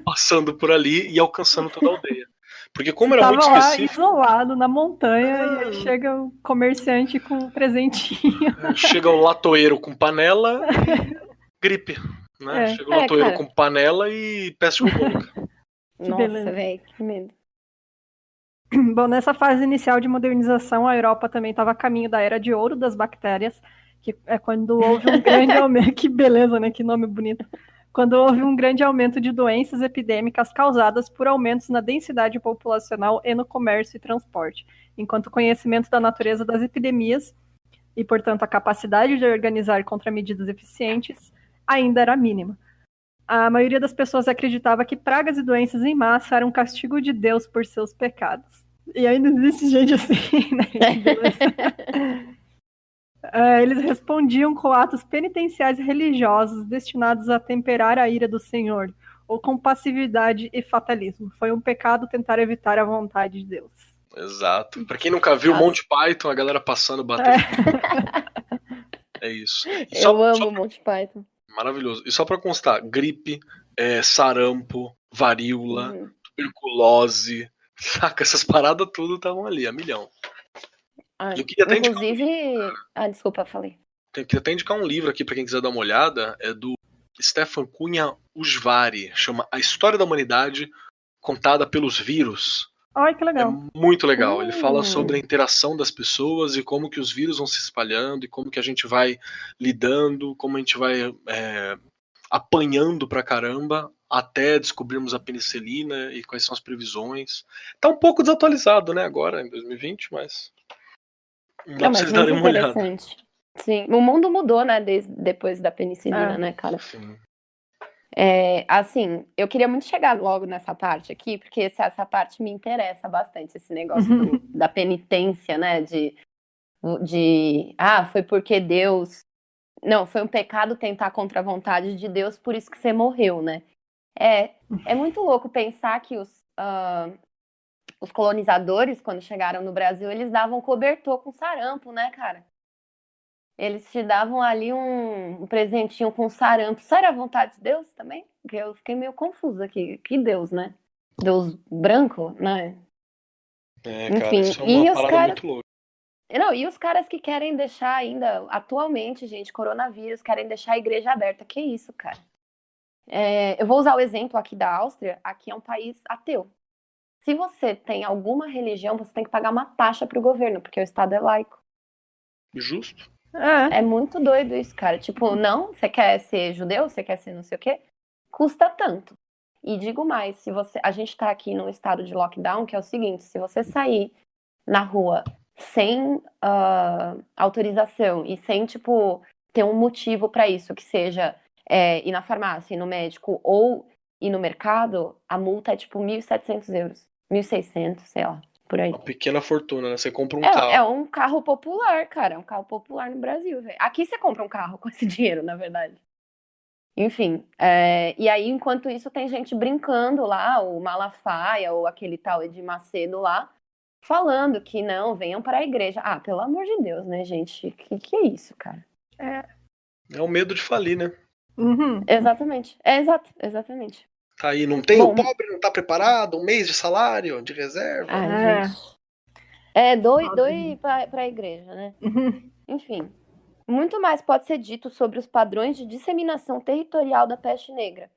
passando por ali e alcançando toda a aldeia. Porque como era muito específico... lá isolado na montanha e aí chega o comerciante com um presentinho. Chega o latoeiro com panela e gripe, né? Chega o latoeiro com panela e peste bubônica. Nossa, velho, que medo. Bom, nessa fase inicial de modernização, a Europa também estava a caminho da Era de Ouro das Bactérias, que é quando houve um grande aumento... Que beleza, né? Que nome bonito. Quando houve um grande aumento de doenças epidêmicas causadas por aumentos na densidade populacional e no comércio e transporte, enquanto o conhecimento da natureza das epidemias e, portanto, a capacidade de organizar contramedidas eficientes ainda era mínima. A maioria das pessoas acreditava que pragas e doenças em massa eram um castigo de Deus por seus pecados. E ainda existe gente assim, né? Eles respondiam com atos penitenciais religiosos destinados a temperar a ira do Senhor, ou com passividade e fatalismo. Foi um pecado tentar evitar a vontade de Deus. Exato. Pra quem nunca viu Monty Python, a galera passando, batendo. É isso. Eu amo Monty Python. Maravilhoso. E só pra constar, gripe, sarampo, varíola, tuberculose, saca? Essas paradas tudo estavam ali, a milhão. Eu queria até inclusive... desculpa, falei. Eu queria até indicar um livro aqui pra quem quiser dar uma olhada, é do Stefan Cunha Usvari, chama A História da Humanidade Contada pelos Vírus. Ai, que legal. É muito legal. Ele fala sobre a interação das pessoas e como que os vírus vão se espalhando e como que a gente vai lidando, como a gente vai apanhando pra caramba até descobrirmos a penicilina e quais são as previsões. Tá um pouco desatualizado, né, agora, em 2020, mas... Dá pra vocês darem uma olhada. Sim, o mundo mudou, né, depois da penicilina, né, cara? Sim. Assim, eu queria muito chegar logo nessa parte aqui, porque essa parte me interessa bastante, esse negócio da penitência, né, foi porque Deus... Não, foi um pecado tentar contra a vontade de Deus, por isso que você morreu, né? É muito louco pensar que os colonizadores, quando chegaram no Brasil, eles davam cobertor com sarampo, né, cara? Eles te davam ali um presentinho com sarampo. Isso era a vontade de Deus também? Porque eu fiquei meio confusa aqui. Que Deus, né? Deus branco, né? Cara, Enfim, isso é e uma os parada caras. muito louca. Não, e os caras que querem deixar ainda, atualmente, gente, coronavírus, querem deixar a igreja aberta. Que isso, cara? Eu vou usar o exemplo aqui da Áustria. Aqui é um país ateu. Se você tem alguma religião, você tem que pagar uma taxa pro governo, porque o Estado é laico. Justo. É muito doido isso, cara. Tipo, não, você quer ser judeu, você quer ser não sei o quê, custa tanto. E digo mais, a gente tá aqui num estado de lockdown, que é o seguinte, se você sair na rua sem autorização e sem, tipo, ter um motivo pra isso, que seja ir na farmácia, ir no médico ou ir no mercado, a multa é tipo 1.700 euros, 1.600, sei lá. Por aí. Uma pequena fortuna, né? Você compra um carro. É um carro popular, cara. É um carro popular no Brasil, velho. Aqui você compra um carro com esse dinheiro, na verdade. Enfim. E aí, enquanto isso, tem gente brincando lá, o Malafaia, ou aquele tal Edir Macedo lá, falando que não, venham para a igreja. Ah, pelo amor de Deus, né, gente? Que é isso, cara? É o medo de falir, né? Uhum. Exatamente. Exatamente. Tá aí, não tem? O pobre não tá preparado, 1 mês de salário, de reserva. Gente. Doe para a igreja, né? Uhum. Enfim. Muito mais pode ser dito sobre os padrões de disseminação territorial da peste negra.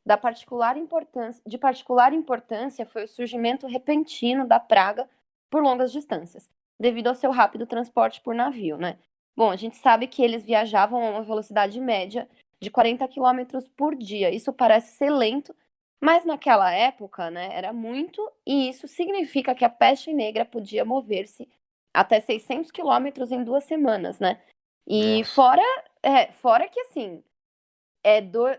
De particular importância foi o surgimento repentino da praga por longas distâncias, devido ao seu rápido transporte por navio, né? Bom, a gente sabe que eles viajavam a uma velocidade média de 40 km por dia. Isso parece ser lento, mas naquela época, né, era muito, e isso significa que a peste negra podia mover-se até 600 km em 2 semanas, né? E fora que, assim,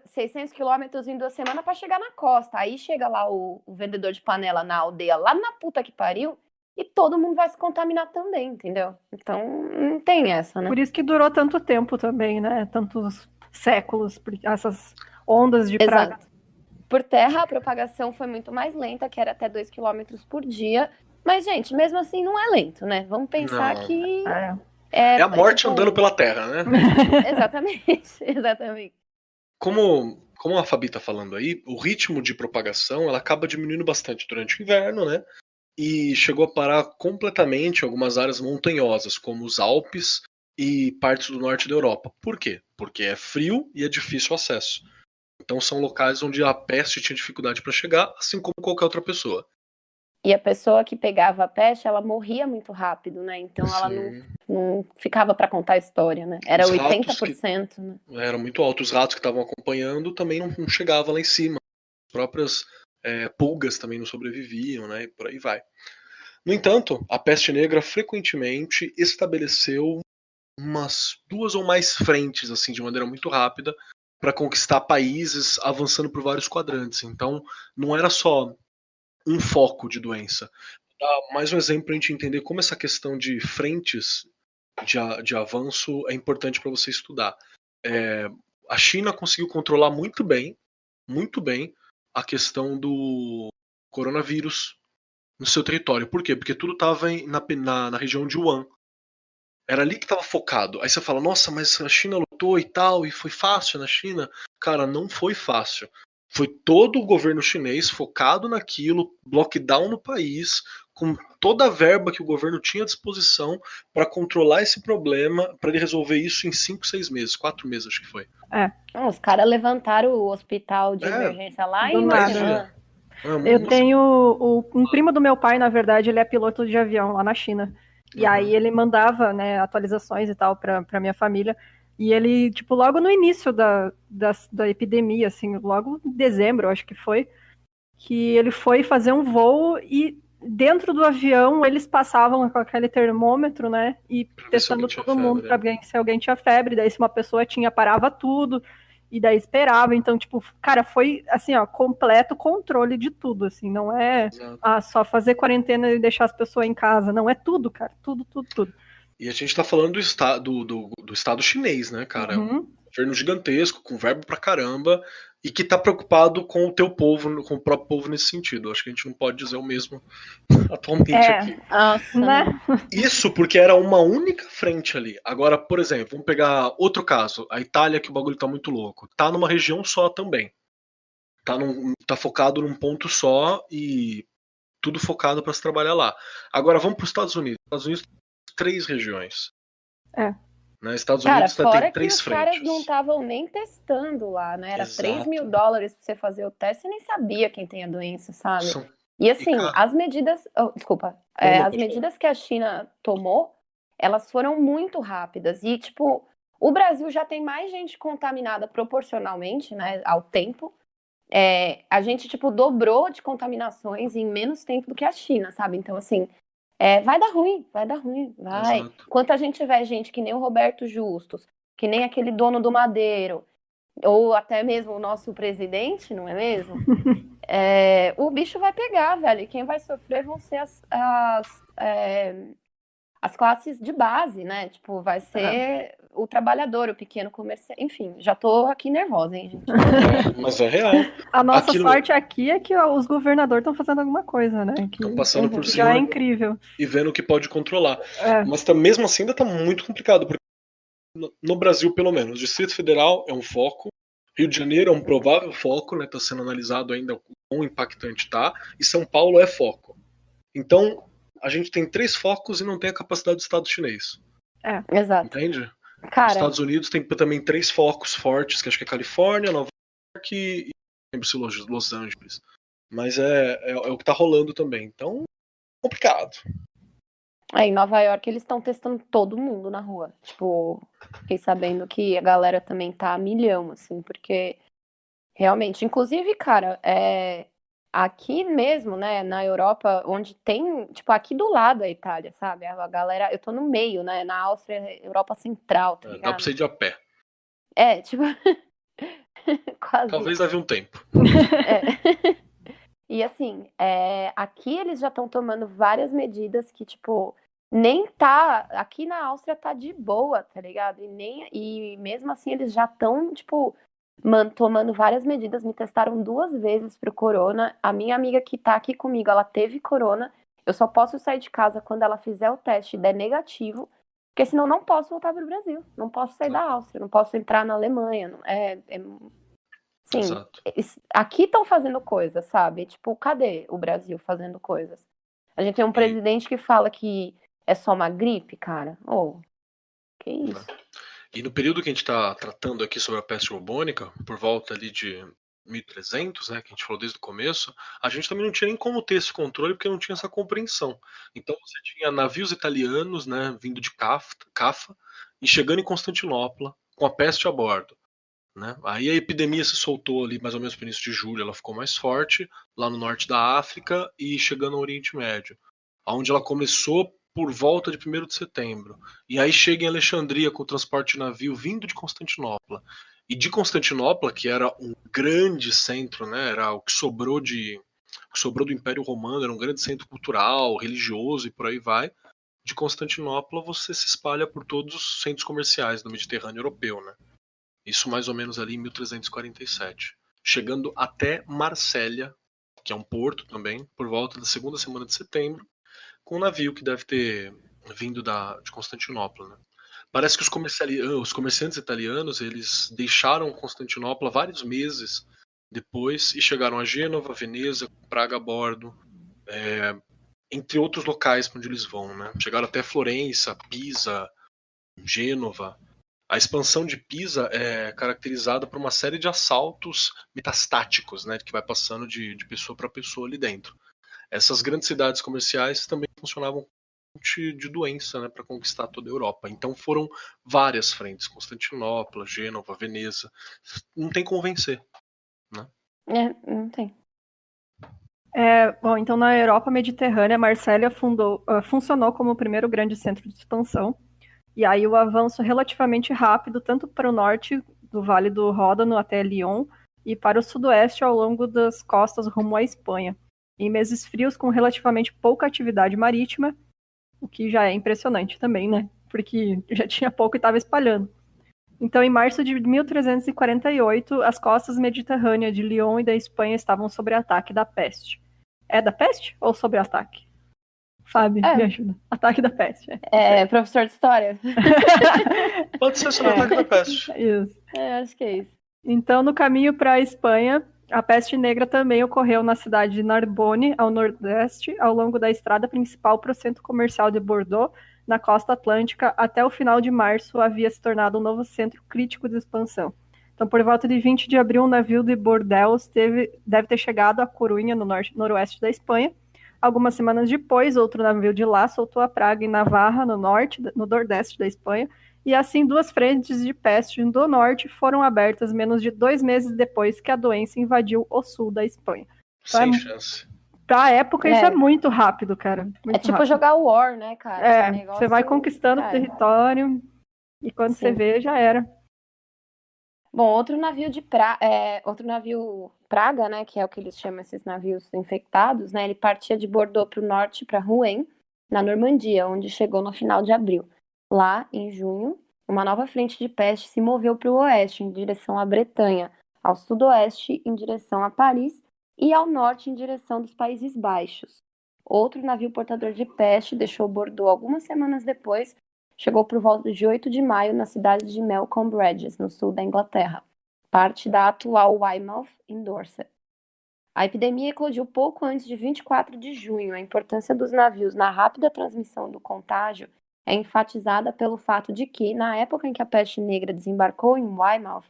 600 quilômetros em 2 semanas para chegar na costa. Aí chega lá o vendedor de panela na aldeia, lá na puta que pariu, e todo mundo vai se contaminar também, entendeu? Então, não tem essa, né? Por isso que durou tanto tempo também, né? Tantos séculos, essas ondas de praga. Exato. Por terra, a propagação foi muito mais lenta, que era até 2 km por dia. Mas, gente, mesmo assim, não é lento, né? Vamos pensar que... É a morte andando pela terra, né? Exatamente. Como a Fabi tá falando aí, o ritmo de propagação ela acaba diminuindo bastante durante o inverno, né? E chegou a parar completamente em algumas áreas montanhosas, como os Alpes e partes do norte da Europa. Por quê? Porque é frio e é difícil o acesso. Então são locais onde a peste tinha dificuldade para chegar, assim como qualquer outra pessoa. E a pessoa que pegava a peste, ela morria muito rápido, né? Então ela não ficava para contar a história, né? Era 80%, né? Era muito alto. Os ratos que estavam acompanhando também não chegavam lá em cima. As próprias pulgas também não sobreviviam, né? E por aí vai. No entanto, a peste negra frequentemente estabeleceu umas 2 ou mais frentes, assim, de maneira muito rápida, para conquistar países, avançando por vários quadrantes. Então, não era só um foco de doença. Dá mais um exemplo para a gente entender como essa questão de frentes de avanço é importante para você estudar. A China conseguiu controlar muito bem a questão do coronavírus no seu território. Por quê? Porque tudo estava na região de Wuhan. Era ali que estava focado. Aí você fala, nossa, mas a China lutou e tal, e foi fácil na China? Cara, não foi fácil. Foi todo o governo chinês focado naquilo, lockdown no país, com toda a verba que o governo tinha à disposição para controlar esse problema, para ele resolver isso em 5, 6 meses, 4 meses acho que foi. Os caras levantaram o hospital de emergência lá do e nada. Eu tenho um primo do meu pai, na verdade, ele é piloto de avião lá na China. E aí ele mandava, né, atualizações e tal pra minha família. E ele, tipo, logo no início da epidemia, assim, logo em dezembro, acho que foi, que ele foi fazer um voo e dentro do avião eles passavam com aquele termômetro, né, e testando todo mundo pra ver se alguém tinha febre. Daí se uma pessoa tinha, parava tudo, e daí esperava. Então, tipo, cara, foi, assim, ó, completo controle de tudo, assim, não é só fazer quarentena e deixar as pessoas em casa, não, é tudo, cara, tudo. E a gente tá falando do estado chinês, né, cara? É um governo gigantesco, com verbo pra caramba, e que está preocupado com o teu povo, com o próprio povo nesse sentido. Acho que a gente não pode dizer o mesmo atualmente aqui. Nossa, Né? Isso porque era uma única frente ali. Agora, por exemplo, vamos pegar outro caso, a Itália, que o bagulho tá muito louco. Tá numa região só também. Tá focado num ponto só e tudo focado para se trabalhar lá. Agora vamos para os Estados Unidos. Os Estados Unidos tem 3 regiões. Né? Estados cara, Unidos fora tem que 3 os frentes. caras não estavam nem testando lá, né? Era Exato. $3.000 pra você fazer o teste, você nem sabia quem tem a doença, sabe? São- E assim, cara- as medidas. Desculpa. Não, As pode falar. medidas que a China tomou, elas foram muito rápidas. E, tipo, o Brasil já tem mais gente contaminada proporcionalmente, né, ao tempo. A gente, tipo, dobrou de contaminações em menos tempo do que a China, sabe? Então, assim, vai dar ruim, vai. Exato. Enquanto a gente tiver gente que nem o Roberto Justus, que nem aquele dono do Madeiro, ou até mesmo o nosso presidente, não é mesmo? O bicho vai pegar, velho. E quem vai sofrer vão ser as classes de base, né? Tipo, vai ser o trabalhador, o pequeno comerciante. Enfim, já tô aqui nervosa, hein, gente? Mas é real. A nossa Aquilo- sorte aqui é que os governadores estão fazendo alguma coisa, né? Que Estão passando por já cima. é incrível. E vendo o que pode controlar. É. Mas mesmo assim ainda tá muito complicado, porque no Brasil, pelo menos, o Distrito Federal é um foco, Rio de Janeiro é um provável foco, né? Tá sendo analisado ainda o quão impactante tá, e São Paulo é foco. Então, a gente tem 3 focos e não tem a capacidade do Estado chinês. Exato. Entende? Os Cara, Estados Unidos tem também 3 focos fortes, que acho que é Califórnia, Nova York e não lembro se Los Angeles. Mas é o que tá rolando também. Então, complicado. em Nova York eles estão testando todo mundo na rua. Tipo, fiquei sabendo que a galera também tá a milhão, assim, porque realmente, inclusive, cara, aqui mesmo, né, na Europa, onde tem, tipo, aqui do lado a Itália, sabe? A galera, eu tô no meio, né, na Áustria, Europa Central, tá Dá ligado? pra você ir de a pé. Tipo, quase. Talvez leve um tempo. E assim, aqui eles já estão tomando várias medidas que, tipo, nem tá. Aqui na Áustria tá de boa, tá ligado? E mesmo assim eles já estão, tipo, tomando várias medidas. Me testaram 2 vezes pro corona. A minha amiga que tá aqui comigo, ela teve corona. Eu só posso sair de casa quando ela fizer o teste e der negativo, porque senão não posso voltar pro Brasil. Não posso sair da Áustria, não posso entrar na Alemanha. Sim, Exato. aqui estão fazendo coisas, sabe? Tipo, cadê o Brasil fazendo coisas? A gente tem um presidente que fala que é só uma gripe, cara. Que isso? E no período que a gente está tratando aqui sobre a peste bubônica, por volta ali de 1300, né, que a gente falou desde o começo, a gente também não tinha nem como ter esse controle porque não tinha essa compreensão. Então você tinha navios italianos, né, vindo de Cafa e chegando em Constantinopla com a peste a bordo. Né? Aí a epidemia se soltou ali mais ou menos no início de julho, ela ficou mais forte lá no norte da África e chegando ao Oriente Médio, onde ela começou por volta de 1º de setembro. E aí chega em Alexandria com o transporte de navio vindo de Constantinopla. E de Constantinopla, que era um grande centro, né, era o que sobrou do Império Romano, era um grande centro cultural, religioso e por aí vai. De Constantinopla você se espalha por todos os centros comerciais do Mediterrâneo europeu, né? Isso mais ou menos ali em 1347. Chegando até Marsella, que é um porto também, por volta da 2ª semana de setembro, com um navio que deve ter vindo de Constantinopla. Né? Parece que os comerciantes italianos eles deixaram Constantinopla vários meses depois e chegaram a Gênova, Veneza, Praga a bordo, entre outros locais para onde eles vão. Né? Chegaram até Florença, Pisa, Gênova. A expansão de Pisa é caracterizada por uma série de assaltos metastáticos, né, que vai passando de pessoa para pessoa ali dentro. Essas grandes cidades comerciais também funcionavam de doença, né, para conquistar toda a Europa. Então foram várias frentes: Constantinopla, Gênova, Veneza. Não tem como vencer, né? Não tem. Bom, então na Europa Mediterrânea, Marsella funcionou como o primeiro grande centro de expansão. E aí o avanço relativamente rápido, tanto para o norte do Vale do Ródano até Lyon, e para o sudoeste ao longo das costas rumo à Espanha. Em meses frios com relativamente pouca atividade marítima, o que já é impressionante também, né? Porque já tinha pouco e estava espalhando. Então, em março de 1348, as costas mediterrâneas de Lyon e da Espanha estavam sob ataque da peste. É da peste ou sob ataque? Fábio, me ajuda. Ataque da peste. Professor de história. Pode ser sobre o ataque da peste. Isso. Acho que é isso. Então, no caminho para a Espanha, a peste negra também ocorreu na cidade de Narbonne, ao nordeste, ao longo da estrada principal para o centro comercial de Bordeaux, na costa atlântica. Até o final de março havia se tornado um novo centro crítico de expansão. Então, por volta de 20 de abril, um navio de Bordeaux deve ter chegado a Corunha, no noroeste da Espanha. Algumas semanas depois, outro navio de lá soltou a praga em Navarra, no nordeste da Espanha, e assim 2 frentes de peste do norte foram abertas menos de 2 meses depois que a doença invadiu o sul da Espanha. Então, Sem chance. Pra época, isso é muito rápido, cara. Muito tipo rápido. jogar War, né, cara? Você vai conquistando o território e quando você vê, já era. Bom, outro navio praga, né, que é o que eles chamam esses navios infectados, né, ele partia de Bordeaux para o norte, para Rouen, na Normandia, onde chegou no final de abril. Lá, em junho, uma nova frente de peste se moveu para o oeste, em direção à Bretanha, ao sudoeste, em direção a Paris, e ao norte, em direção dos Países Baixos. Outro navio portador de peste deixou Bordeaux algumas semanas depois. Chegou por volta de 8 de maio na cidade de Melcombe Regis, no sul da Inglaterra, parte da atual Weymouth, em Dorset. A epidemia eclodiu pouco antes de 24 de junho. A importância dos navios na rápida transmissão do contágio é enfatizada pelo fato de que, na época em que a peste negra desembarcou em Weymouth,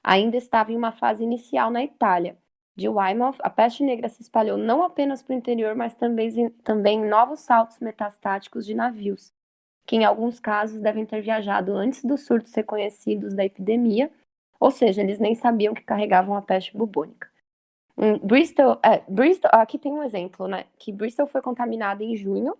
ainda estava em uma fase inicial na Itália. De Weymouth, a peste negra se espalhou não apenas para o interior, mas também em novos saltos metastáticos de navios, que em alguns casos devem ter viajado antes dos surtos reconhecidos da epidemia, ou seja, eles nem sabiam que carregavam a peste bubônica. Bristol, aqui tem um exemplo, né, que Bristol foi contaminada em junho,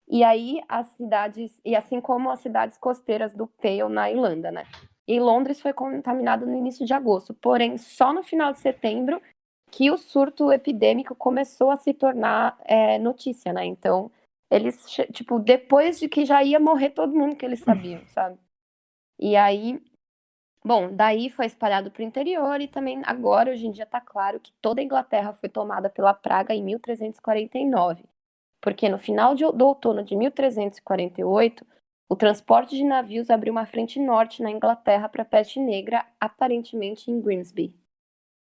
e aí assim como as cidades costeiras do Pale, na Irlanda, né, e Londres foi contaminada no início de agosto, porém só no final de setembro que o surto epidêmico começou a se tornar notícia, né, então eles, tipo, depois de que já ia morrer todo mundo que eles sabiam, sabe? E aí, bom, daí foi espalhado para o interior e também agora, hoje em dia, tá claro que toda a Inglaterra foi tomada pela praga em 1349, porque no final do outono de 1348, o transporte de navios abriu uma frente norte na Inglaterra para a peste negra, aparentemente em Grimsby.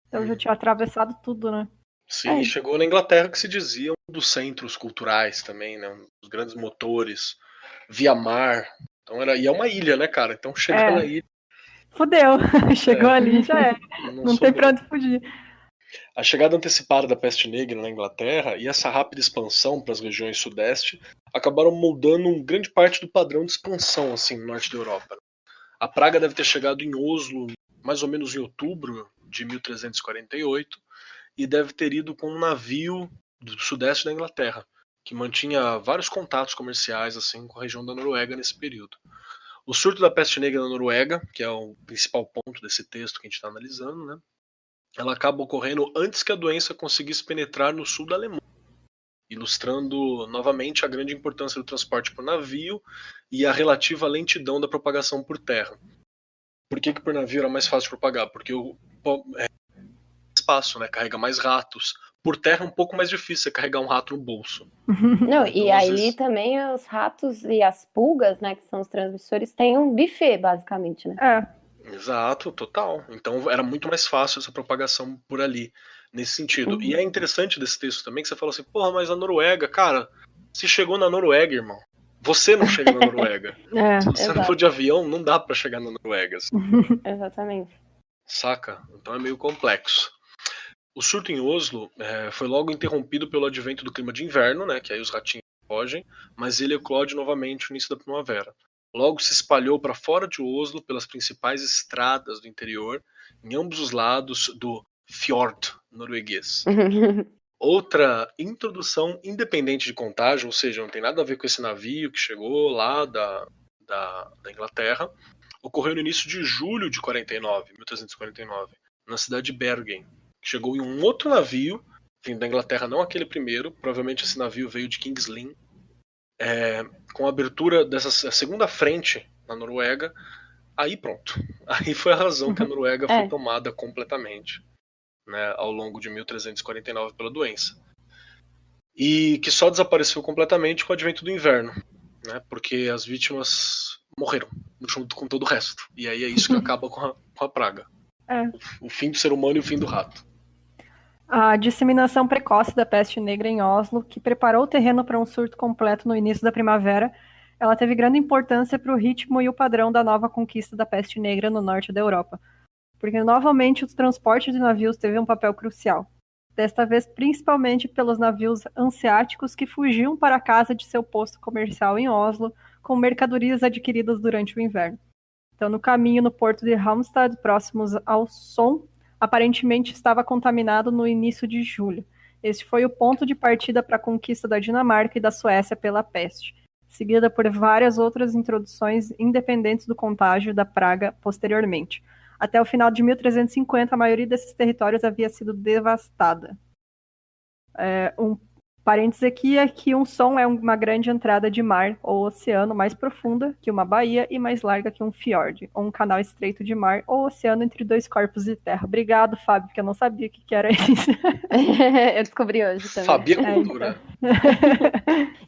Então já tinha atravessado tudo, né? Sim, chegou na Inglaterra, que se dizia um dos centros culturais também, né? Um dos grandes motores, via mar. Então e é uma ilha, né, cara? Então chega na ilha. Fudeu, chegou ali, já é. Não tem pra onde fugir. A chegada antecipada da peste negra na Inglaterra e essa rápida expansão para as regiões sudeste acabaram moldando grande parte do padrão de expansão assim, no norte da Europa. A praga deve ter chegado em Oslo mais ou menos em outubro de 1348, e deve ter ido com um navio do sudeste da Inglaterra, que mantinha vários contatos comerciais assim com a região da Noruega nesse período. O surto da peste negra na Noruega, que é o principal ponto desse texto que a gente está analisando, né, ela acaba ocorrendo antes que a doença conseguisse penetrar no sul da Alemanha, ilustrando novamente a grande importância do transporte por navio e a relativa lentidão da propagação por terra. Por que por navio era mais fácil de propagar? Porque o espaço, né? Carrega mais ratos. Por terra é um pouco mais difícil você carregar um rato no bolso. Não, então, e aí também os ratos e as pulgas, né, que são os transmissores, têm um buffet, basicamente, né? Exato, total. Então era muito mais fácil essa propagação por ali, nesse sentido. E é interessante desse texto também que você falou assim, porra, mas a Noruega, cara, se chegou na Noruega, irmão, você não chega na Noruega. Se você não for de avião, não dá pra chegar na Noruega. Assim. Exatamente. Saca? Então é meio complexo. O surto em Oslo foi logo interrompido pelo advento do clima de inverno, né, que aí os ratinhos fogem, mas ele eclode novamente no início da primavera. Logo se espalhou para fora de Oslo pelas principais estradas do interior, em ambos os lados do fjord norueguês. Outra introdução independente de contágio, ou seja, não tem nada a ver com esse navio que chegou lá da Inglaterra, ocorreu no início de julho de 1349, na cidade de Bergen. Chegou em um outro navio, vindo da Inglaterra, não aquele primeiro, provavelmente esse navio veio de King's Lynn. Com a abertura dessa segunda frente na Noruega, Aí pronto. Aí foi a razão que a Noruega foi tomada completamente, né, ao longo de 1349 pela doença. E que só desapareceu completamente com o advento do inverno, né, porque as vítimas morreram junto com todo o resto. E aí é isso que acaba com a praga. O fim do ser humano e o fim do rato. A disseminação precoce da peste negra em Oslo, que preparou o terreno para um surto completo no início da primavera, ela teve grande importância para o ritmo e o padrão da nova conquista da peste negra no norte da Europa, porque novamente os transportes de navios teve um papel crucial. Desta vez principalmente pelos navios hanseáticos que fugiam para casa de seu posto comercial em Oslo com mercadorias adquiridas durante o inverno. Então, no caminho no porto de Halmstad, próximos ao Son, aparentemente estava contaminado no início de julho. Este foi o ponto de partida para a conquista da Dinamarca e da Suécia pela peste, seguida por várias outras introduções independentes do contágio da praga posteriormente. Até o final de 1350, a maioria desses territórios havia sido devastada. Um parênteses aqui é que um Son é uma grande entrada de mar ou oceano mais profunda que uma baía e mais larga que um fiord, ou um canal estreito de mar ou oceano entre dois corpos de terra. Obrigado, Fábio, porque eu não sabia o que era isso. Eu descobri hoje também. Fabia cultura.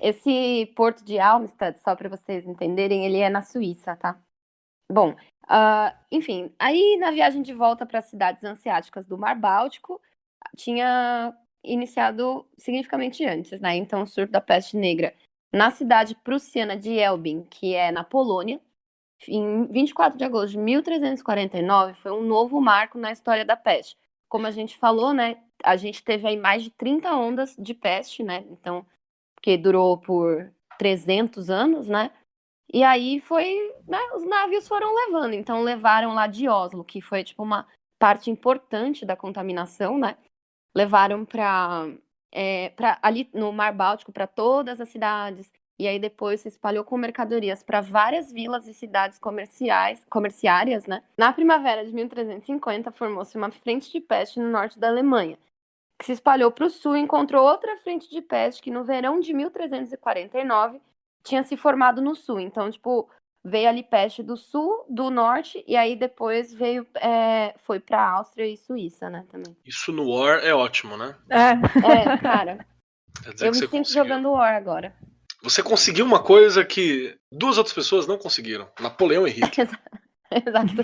Esse porto de Halmstad, só para vocês entenderem, ele é na Suíça, tá? Bom, enfim, aí na viagem de volta para as cidades hanseáticas do Mar Báltico, tinha iniciado significativamente antes, né? Então, o surto da peste negra na cidade prussiana de Elbing, que é na Polônia, em 24 de agosto de 1349, foi um novo marco na história da peste. Como a gente falou, né? A gente teve aí mais de 30 ondas de peste, né? Então, que durou por 300 anos, né? E aí foi, né? Os navios foram levando. Então, levaram lá de Oslo, que foi, tipo, uma parte importante da contaminação, né? Levaram para ali no Mar Báltico, para todas as cidades, e aí depois se espalhou com mercadorias para várias vilas e cidades comerciárias, né? Na primavera de 1350, formou-se uma frente de peste no norte da Alemanha, que se espalhou para o sul e encontrou outra frente de peste que no verão de 1349 tinha se formado no sul. Então, tipo, veio ali peste do sul, do norte, e aí depois foi pra Áustria e Suíça, né, também. Isso no War é ótimo, né? Cara. Quer dizer Eu que me você sinto conseguiu. jogando War agora. Você conseguiu uma coisa que duas outras pessoas não conseguiram. Napoleão e Hitler. Exato.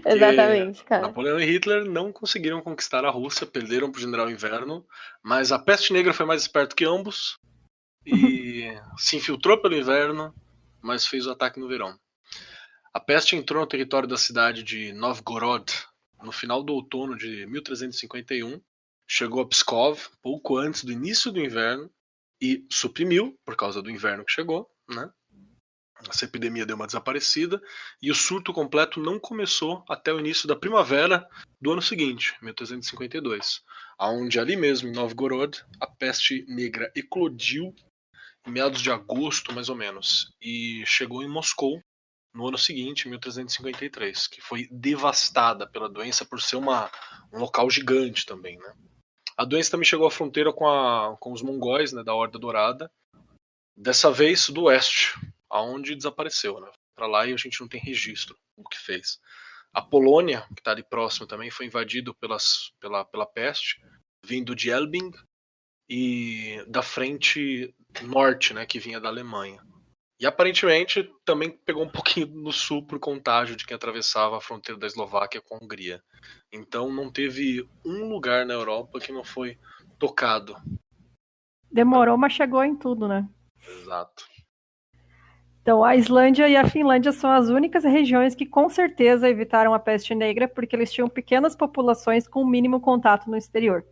Exatamente, cara. Napoleão e Hitler não conseguiram conquistar a Rússia, perderam pro General Inverno, mas a peste negra foi mais esperto que ambos e se infiltrou pelo inverno, mas fez o ataque no verão. A peste entrou no território da cidade de Novgorod no final do outono de 1351, chegou a Pskov pouco antes do início do inverno e suprimiu, por causa do inverno que chegou, né? Essa epidemia deu uma desaparecida e o surto completo não começou até o início da primavera do ano seguinte, 1352, onde ali mesmo, em Novgorod, a peste negra eclodiu em meados de agosto, mais ou menos, e chegou em Moscou no ano seguinte, 1353, que foi devastada pela doença por ser um local gigante também, né? A doença também chegou à fronteira com os mongóis, né, da Horda Dourada, dessa vez do oeste, aonde desapareceu, né? Para lá e a gente não tem registro do que fez. A Polônia, que está ali próximo também, foi invadido pela peste, vindo de Elbing e da frente norte, né, que vinha da Alemanha. E aparentemente também pegou um pouquinho no sul por contágio de quem atravessava a fronteira da Eslováquia com a Hungria. Então não teve um lugar na Europa que não foi tocado. Demorou, mas chegou em tudo, né? Exato. Então, a Islândia e a Finlândia são as únicas regiões que com certeza evitaram a peste negra porque eles tinham pequenas populações com mínimo contato no exterior.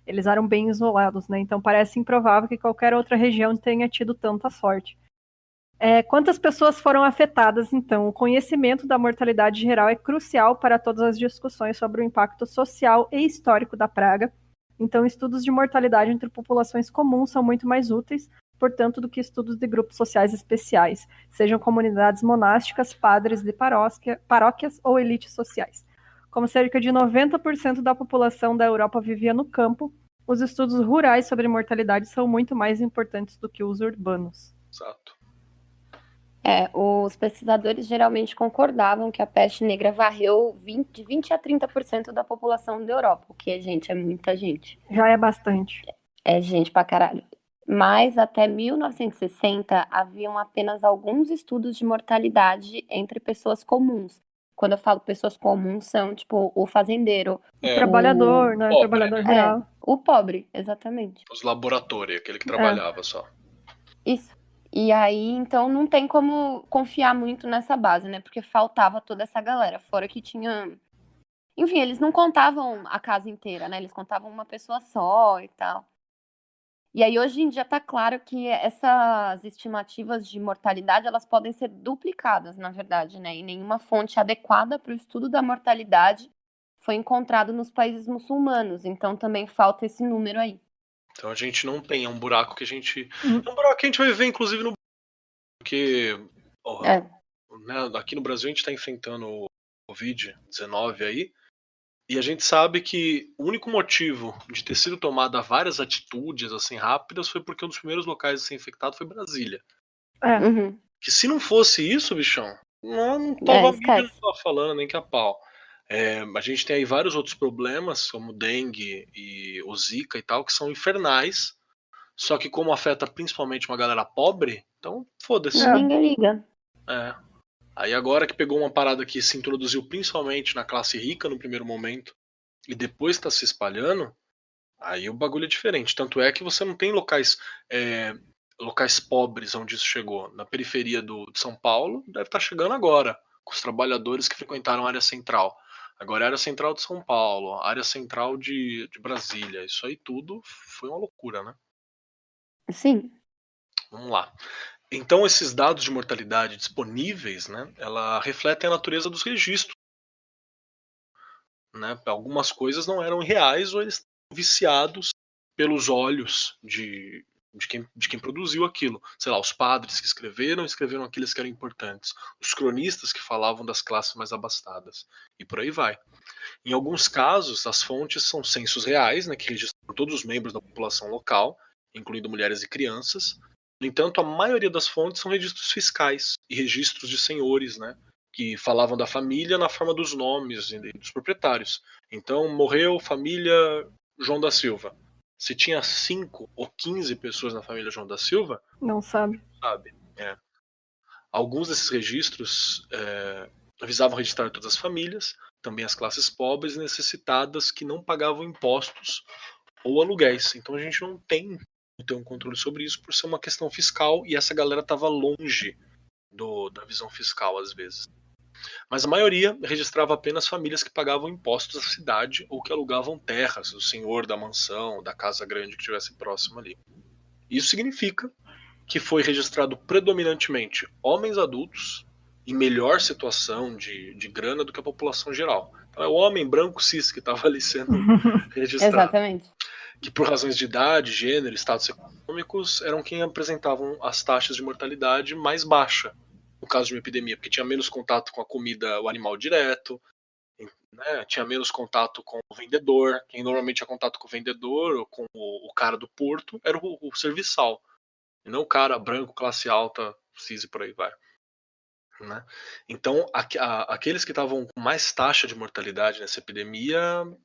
Eles eram bem isolados, né? Então parece improvável que qualquer outra região tenha tido tanta sorte. Quantas pessoas foram afetadas, então? O conhecimento da mortalidade geral é crucial para todas as discussões sobre o impacto social e histórico da praga. Então, estudos de mortalidade entre populações comuns são muito mais úteis, portanto, do que estudos de grupos sociais especiais, sejam comunidades monásticas, padres de paróquias ou elites sociais. Como cerca de 90% da população da Europa vivia no campo, os estudos rurais sobre mortalidade são muito mais importantes do que os urbanos. Exato. Os pesquisadores geralmente concordavam que a peste negra varreu de 20 a 30% da população da Europa, o que, gente, é muita gente. Já é bastante. É gente pra caralho. Mas até 1960 haviam apenas alguns estudos de mortalidade entre pessoas comuns. Quando eu falo pessoas comuns, são tipo o fazendeiro, o trabalhador, né? O pobre, trabalhador rural. o pobre, exatamente. Os laboratórios, aquele que trabalhava só. Isso. E aí, então, não tem como confiar muito nessa base, né? Porque faltava toda essa galera. Fora que tinha... Enfim, eles não contavam a casa inteira, né? Eles contavam uma pessoa só e tal. E aí, hoje em dia, tá claro que essas estimativas de mortalidade, elas podem ser duplicadas, na verdade, né? E nenhuma fonte adequada para o estudo da mortalidade foi encontrado nos países muçulmanos. Então, também falta esse número aí. Então a gente não tem, é um buraco que a gente... É um buraco que a gente vai ver, inclusive, no... Porque né, aqui no Brasil a gente está enfrentando o Covid-19 aí, e a gente sabe que o único motivo de ter sido tomada várias atitudes assim rápidas foi porque um dos primeiros locais a ser infectado foi Brasília. Que se não fosse isso, bichão, não tava falando nem que a pau. A gente tem aí vários outros problemas, como dengue e o Zika e tal, que são infernais. Só que como afeta principalmente uma galera pobre, então foda-se. Ninguém liga. Aí agora que pegou uma parada que se introduziu principalmente na classe rica no primeiro momento e depois está se espalhando, aí o bagulho é diferente. Tanto é que você não tem locais pobres onde isso chegou. Na periferia de São Paulo deve estar chegando agora, com os trabalhadores que frequentaram a área central. Agora a área central de São Paulo, a área central de Brasília, isso aí tudo foi uma loucura, né? Sim. Vamos lá. Então esses dados de mortalidade disponíveis, né, ela refletem a natureza dos registros. Né? Algumas coisas não eram reais ou eles estavam viciados pelos olhos de quem produziu aquilo. Sei lá, os padres que escreveram aqueles que eram importantes. Os cronistas que falavam das classes mais abastadas. E por aí vai. Em alguns casos, as fontes são censos reais, né, que registram todos os membros da população local, incluindo mulheres e crianças. No entanto, a maioria das fontes são registros fiscais e registros de senhores, né, que falavam da família na forma dos nomes e dos proprietários. Então, morreu família João da Silva. Se tinha 5 ou 15 pessoas na família João da Silva... Não sabe. Alguns desses registros visavam registrar todas as famílias, também as classes pobres e necessitadas que não pagavam impostos ou aluguéis. Então a gente não tem um controle sobre isso por ser uma questão fiscal e essa galera estava longe da visão fiscal às vezes. Mas a maioria registrava apenas famílias que pagavam impostos à cidade ou que alugavam terras, o senhor da mansão, da casa grande que estivesse próximo ali. Isso significa que foi registrado predominantemente homens adultos em melhor situação de grana do que a população geral. Então é o homem branco cis que estava ali sendo registrado. Exatamente. Que por razões de idade, gênero, status econômicos eram quem apresentavam as taxas de mortalidade mais baixa no caso de uma epidemia, porque tinha menos contato com a comida, o animal direto, né? Tinha menos contato com o vendedor. Quem normalmente tinha contato com o vendedor ou com o cara do porto era o serviçal, e não o cara branco, classe alta, cis e por aí vai. Né? Então, aqueles que estavam com mais taxa de mortalidade nessa epidemia,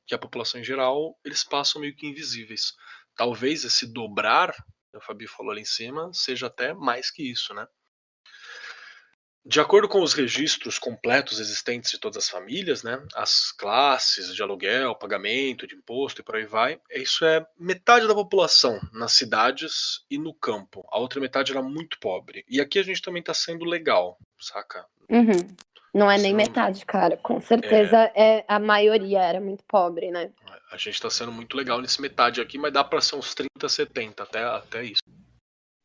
que a população em geral, eles passam meio que invisíveis. Talvez esse dobrar, o Fabi falou ali em cima, seja até mais que isso, né? De acordo com os registros completos existentes de todas as famílias, né, as classes de aluguel, pagamento de imposto e por aí vai, isso é metade da população nas cidades e no campo. A outra metade era muito pobre. E aqui a gente também está sendo legal, saca? Não é nem metade, cara. Com certeza a maioria era muito pobre, né? A gente está sendo muito legal nesse metade aqui, mas dá para ser uns 30, 70, até isso.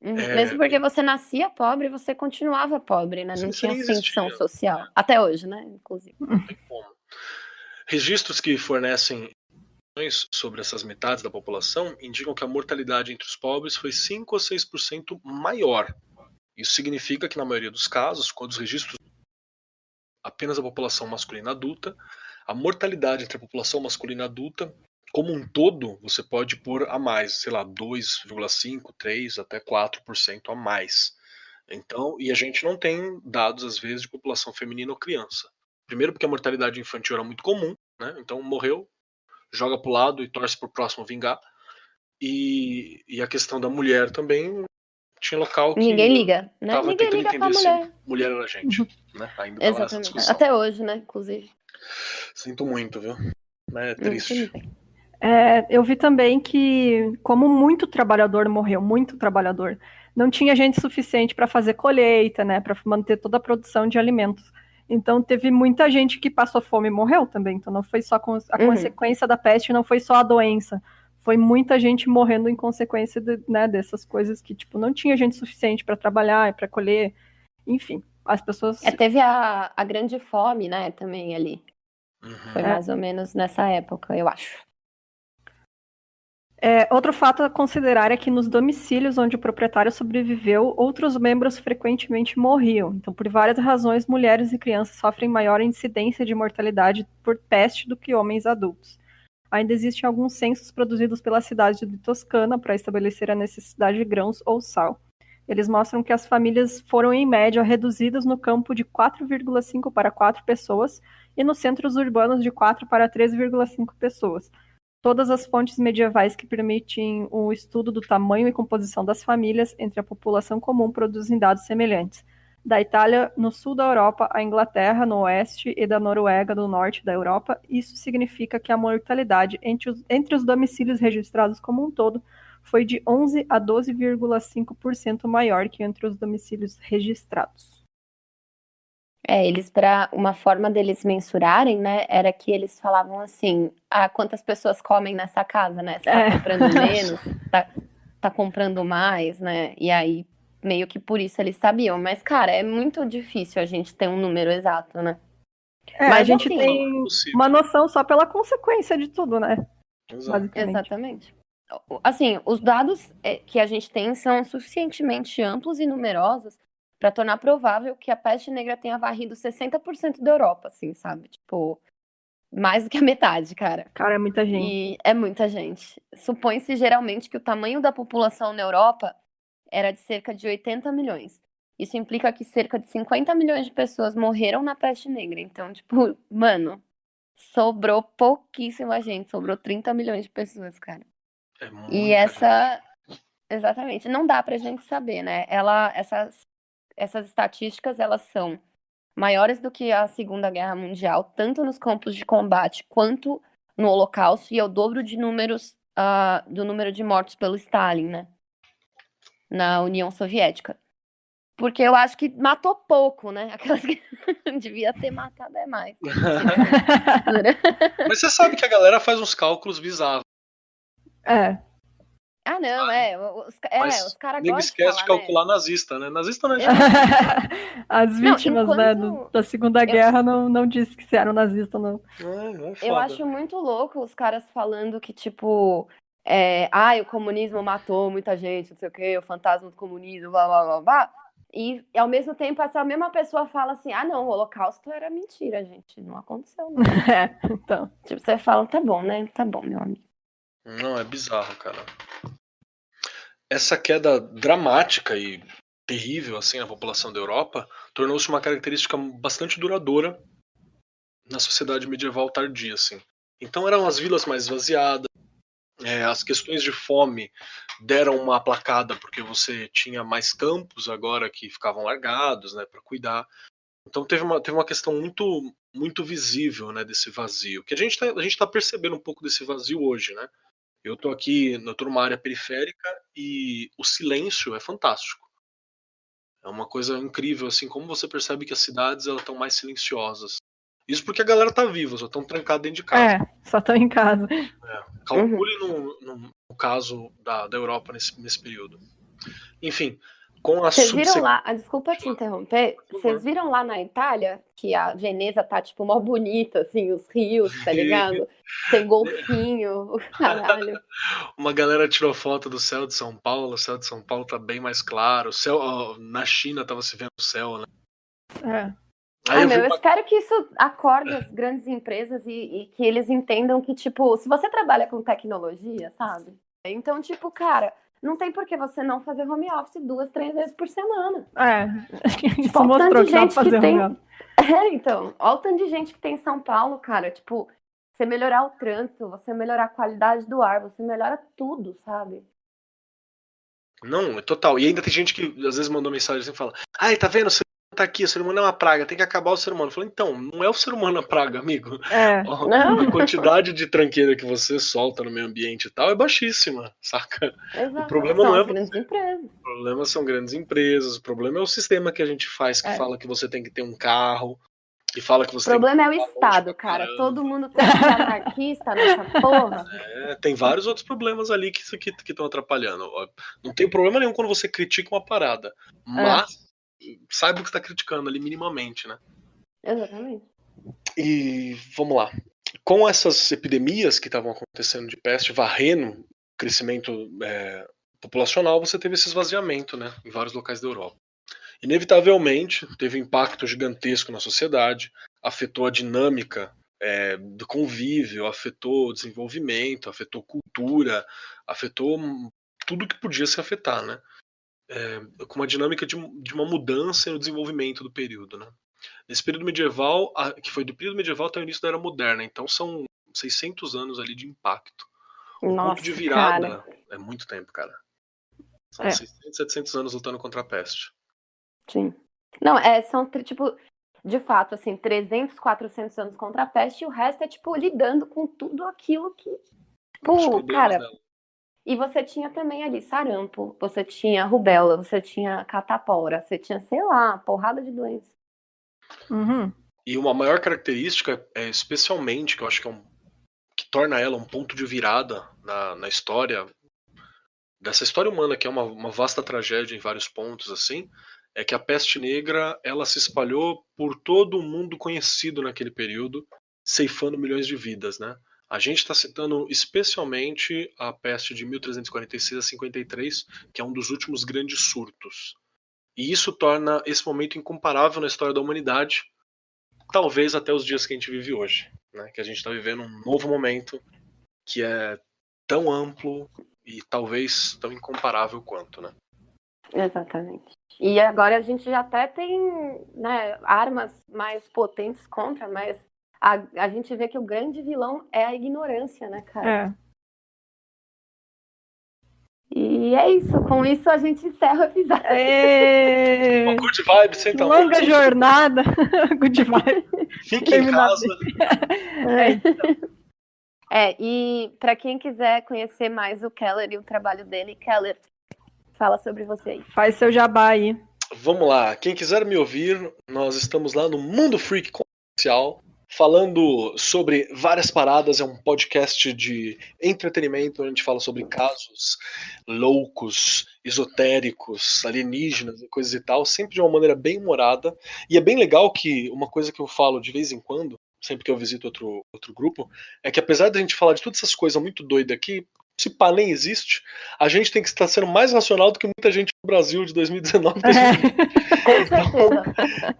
Mesmo porque você nascia pobre, você continuava pobre, né? Não tinha ascensão social. Até hoje, né? Inclusive. Não tem como. Registros que fornecem informações sobre essas metades da população indicam que a mortalidade entre os pobres foi 5 ou 6% maior. Isso significa que, na maioria dos casos, quando os registros apenas a população masculina adulta, a mortalidade entre a população masculina adulta como um todo, você pode pôr a mais, sei lá, 2,5, 3, até 4% a mais. Então, e a gente não tem dados, às vezes, de população feminina ou criança. Primeiro porque a mortalidade infantil era muito comum, né? Então morreu, joga pro lado e torce pro próximo vingar. E a questão da mulher também, tinha local que Ninguém liga, né? tava Ninguém tentando liga pra entender se mulher. mulher era gente, né? Ainda tava nessa Exatamente. discussão. Até hoje, né? Inclusive. Sinto muito, viu? É triste. Eu vi também que, como muito trabalhador morreu, muito trabalhador, não tinha gente suficiente para fazer colheita, né, para manter toda a produção de alimentos. Então teve muita gente que passou fome e morreu também. Então não foi só a consequência da peste, não foi só a doença. Foi muita gente morrendo em consequência né, dessas coisas que tipo não tinha gente suficiente para trabalhar, para colher, enfim. As pessoas. Teve a grande fome, né, também ali. Foi mais ou menos nessa época, eu acho. Outro fato a considerar é que nos domicílios onde o proprietário sobreviveu, outros membros frequentemente morriam. Então, por várias razões, mulheres e crianças sofrem maior incidência de mortalidade por peste do que homens adultos. Ainda existem alguns censos produzidos pela cidade de Toscana para estabelecer a necessidade de grãos ou sal. Eles mostram que as famílias foram, em média, reduzidas no campo de 4,5 para 4 pessoas e nos centros urbanos de 4 para 3,5 pessoas. Todas as fontes medievais que permitem o estudo do tamanho e composição das famílias entre a população comum produzem dados semelhantes. Da Itália, no sul da Europa, a Inglaterra, no oeste, e da Noruega, no norte da Europa, isso significa que a mortalidade entre os domicílios registrados como um todo foi de 11 a 12,5% maior que entre os domicílios registrados. Eles, para uma forma deles mensurarem, né, era que eles falavam assim, quantas pessoas comem nessa casa, né, você tá comprando menos, tá comprando mais, né, e aí meio que por isso eles sabiam, mas cara, é muito difícil a gente ter um número exato, né. Mas a gente assim, tem uma noção só pela consequência de tudo, né. Exatamente. Assim, os dados que a gente tem são suficientemente amplos e numerosos para tornar provável que a peste negra tenha varrido 60% da Europa, assim, sabe? Tipo, mais do que a metade, cara. Cara, é muita gente. E é muita gente. Supõe-se geralmente que o tamanho da população na Europa era de cerca de 80 milhões. Isso implica que cerca de 50 milhões de pessoas morreram na peste negra. Então, tipo, mano, sobrou pouquíssima gente. Sobrou 30 milhões de pessoas, cara. É muito e essa... Exatamente. Não dá pra gente saber, né? Essas estatísticas, elas são maiores do que a Segunda Guerra Mundial, tanto nos campos de combate quanto no Holocausto, e é o dobro de números do número de mortos pelo Stalin, né? Na União Soviética. Porque eu acho que matou pouco, né? Aquelas que devia ter matado mais. Mas você sabe que a galera faz uns cálculos bizarros. Não, os caras gostam esquece de calcular, né? Nazista, né? Nazista não é As vítimas, né, da Segunda Guerra não disse que eram nazistas, não. Eu acho muito louco os caras falando que, tipo, o comunismo matou muita gente, não sei o quê, o fantasma do comunismo, blá, blá, blá, blá. E, ao mesmo tempo, essa mesma pessoa fala assim, não, o Holocausto era mentira, gente, não aconteceu, não. Então. Tipo, você fala, tá bom, né? Tá bom, meu amigo. Não, é bizarro, cara. Essa queda dramática e terrível assim na população da Europa tornou-se uma característica bastante duradoura na sociedade medieval tardia, assim. Então eram as vilas mais esvaziadas, as questões de fome deram uma aplacada porque você tinha mais campos agora que ficavam largados, né, para cuidar. Então teve uma questão muito muito visível, né, desse vazio. Que a gente tá percebendo um pouco desse vazio hoje, né? Eu tô numa área periférica e o silêncio é fantástico. É uma coisa incrível, assim, como você percebe que as cidades elas estão mais silenciosas. Isso porque a galera tá viva, só estão trancados dentro de casa. Só estão em casa. Calcule no caso da Europa nesse período. Enfim, com a Vocês viram lá, desculpa te interromper, vocês viram lá na Itália que a Veneza tá, tipo, mó bonita, assim, os rios, tá ligado? Tem golfinho, caralho. Uma galera tirou foto do céu de São Paulo, o céu de São Paulo tá bem mais claro, o céu, na China tava se vendo o céu, né? Eu espero que isso acorde as grandes empresas e que eles entendam que, tipo, se você trabalha com tecnologia, sabe? Então, tipo, cara, não tem por que você não fazer home office 2, 3 vezes por semana. Isso Tipo, mostrou que dá pra fazer home office. Então, olha o tanto de gente que tem em São Paulo, cara. Tipo, você melhorar o trânsito, você melhorar a qualidade do ar, você melhora tudo, sabe? Não, é total. E ainda tem gente que às vezes mandou mensagem assim e fala: ai, tá vendo? O ser humano tá aqui, o ser humano é uma praga, tem que acabar o ser humano. Eu falo, então, não é o ser humano a praga, amigo. Ó, a quantidade de tranqueira que você solta no meio ambiente e tal é baixíssima, saca? Exato. O problema não é as grandes empresas. O problema são grandes empresas, o problema é o sistema que a gente faz, que fala que você tem que ter um carro, que fala que você O problema tem é o Estado, cara. Todo mundo tem que ser anarquista nessa porra. Tem vários outros problemas ali que estão atrapalhando. Não tem problema nenhum quando você critica uma parada, mas saiba o que está criticando ali minimamente, né? Exatamente. E vamos lá. Com essas epidemias que estavam acontecendo de peste, varrendo o crescimento populacional, você teve esse esvaziamento, né, em vários locais da Europa. Inevitavelmente, teve um impacto gigantesco na sociedade, afetou a dinâmica do convívio, afetou o desenvolvimento, afetou cultura, afetou tudo que podia se afetar, né? Com uma dinâmica de uma mudança no desenvolvimento do período, né? Nesse período medieval, que foi do período medieval até o início da Era Moderna, então são 600 anos ali de impacto. O ponto de virada é muito tempo, cara. São 600, 700 anos lutando contra a peste. Sim. Não, são, tipo, de fato, assim, 300, 400 anos contra a peste e o resto é, tipo, lidando com tudo aquilo que... Pô, cara... Dela. E você tinha também ali sarampo, você tinha rubéola, você tinha catapora, você tinha, sei lá, porrada de doenças. Uhum. E uma maior característica, especialmente, que eu acho que torna ela um ponto de virada na história, dessa história humana, que é uma vasta tragédia em vários pontos, assim, é que a peste negra, ela se espalhou por todo o mundo conhecido naquele período, ceifando milhões de vidas, né? A gente está citando especialmente a peste de 1346 a 53, que é um dos últimos grandes surtos. E isso torna esse momento incomparável na história da humanidade, talvez até os dias que a gente vive hoje, né? Que a gente está vivendo um novo momento que é tão amplo e talvez tão incomparável quanto, né? Exatamente. E agora a gente já até tem, né, armas mais potentes contra, mas a gente vê que o grande vilão é a ignorância, né, cara? E é isso. Com isso a gente encerra o episódio. Uma good vibe, senta lá. Longa jornada. Good vibe. Fique em casa. E para quem quiser conhecer mais o Keller e o trabalho dele, Keller, fala sobre você aí. Faz seu jabá aí. Vamos lá. Quem quiser me ouvir, nós estamos lá no Mundo Freak Comercial, falando sobre várias paradas. É um podcast de entretenimento, onde a gente fala sobre casos loucos, esotéricos, alienígenas e coisas e tal, sempre de uma maneira bem humorada. E é bem legal que uma coisa que eu falo de vez em quando, sempre que eu visito outro grupo, é que apesar de a gente falar de todas essas coisas muito doidas aqui, se pá nem existe, a gente tem que estar sendo mais racional do que muita gente no Brasil de 2019.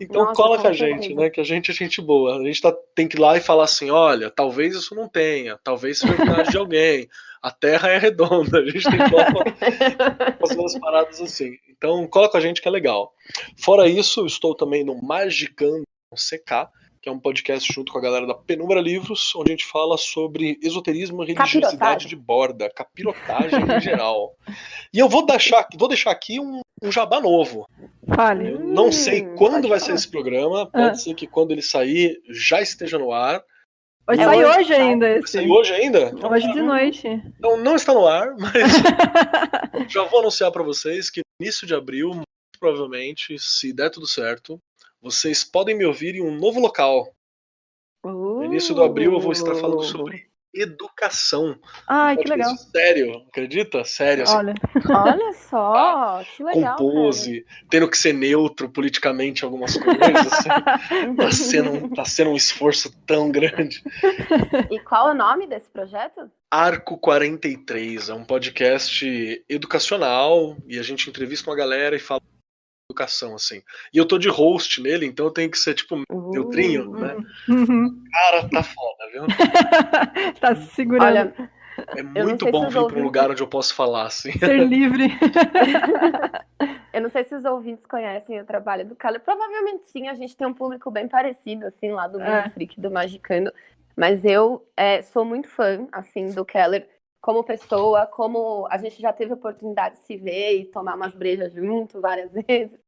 Então nossa, cola com a gente, né? Que a gente é gente boa. A gente tem que ir lá e falar assim, olha, talvez isso não tenha, talvez seja verdade de alguém, a Terra é redonda, a gente tem que fazer umas paradas assim. Então cola com a gente que é legal. Fora isso, eu estou também no Magicando CK, que é um podcast junto com a galera da Penumbra Livros, onde a gente fala sobre esoterismo e religiosidade de borda, capirotagem em geral. E eu vou deixar aqui um jabá novo. Fale. Eu não sei quando vai ser esse programa, pode ser que quando ele sair já esteja no ar. Vai sair hoje ainda. Vai sair hoje ainda? Hoje de noite. Então não está no ar, mas já vou anunciar para vocês que no início de abril, muito provavelmente, se der tudo certo, vocês podem me ouvir em um novo local. No início do abril eu vou estar falando sobre educação. Ai, que legal. Sério, acredita? Sério. Assim, olha só, que legal. Compose, tendo que ser neutro politicamente em algumas coisas. Assim, tá sendo um esforço tão grande. E qual é o nome desse projeto? Arco 43, é um podcast educacional e a gente entrevista uma galera e fala educação, assim. E eu tô de host nele, então eu tenho que ser, tipo, neutrinho, né? Cara, tá foda, viu? Tá se segurando. Olha, É muito bom vir para um lugar onde eu posso falar, assim. Ser livre. Eu não sei se os ouvintes conhecem o trabalho do Keller. Provavelmente sim, a gente tem um público bem parecido, assim, lá do Mundo Freak, do Magicando. Mas eu sou muito fã, assim, do Keller como pessoa, como a gente já teve a oportunidade de se ver e tomar umas brejas junto várias vezes.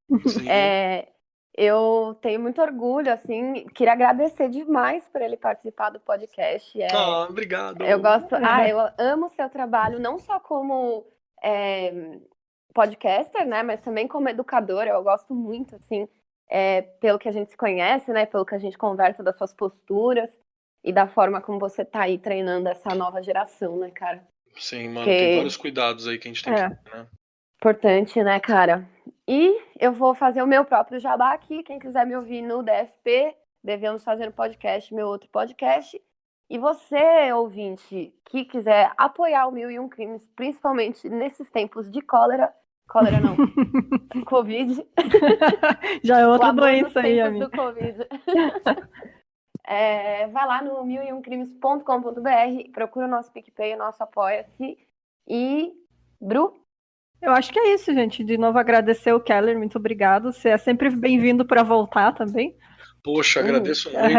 Eu tenho muito orgulho, assim, queria agradecer demais por ele participar do podcast. Obrigado. Eu gosto, eu amo o seu trabalho, não só como podcaster, né, mas também como educador. Eu gosto muito, assim, pelo que a gente se conhece, né, pelo que a gente conversa, das suas posturas e da forma como você tá aí treinando essa nova geração, né, cara? Sim, mano, tem vários cuidados aí que a gente tem que ter, né? Importante, né, cara? E eu vou fazer o meu próprio jabá aqui. Quem quiser me ouvir no DFP, Devemos Fazer um Podcast, meu outro podcast. E você, ouvinte, que quiser apoiar o 1001 Crimes, principalmente nesses tempos de cólera não, Covid. Já é outra doença aí, amiga. Do Covid. Vai lá no 1001crimes.com.br, procura o nosso PicPay, o nosso Apoia-se. E, Bru? Eu acho que é isso, gente. De novo, agradecer o Keller, muito obrigado. Você é sempre bem-vindo para voltar também. Poxa, agradeço muito.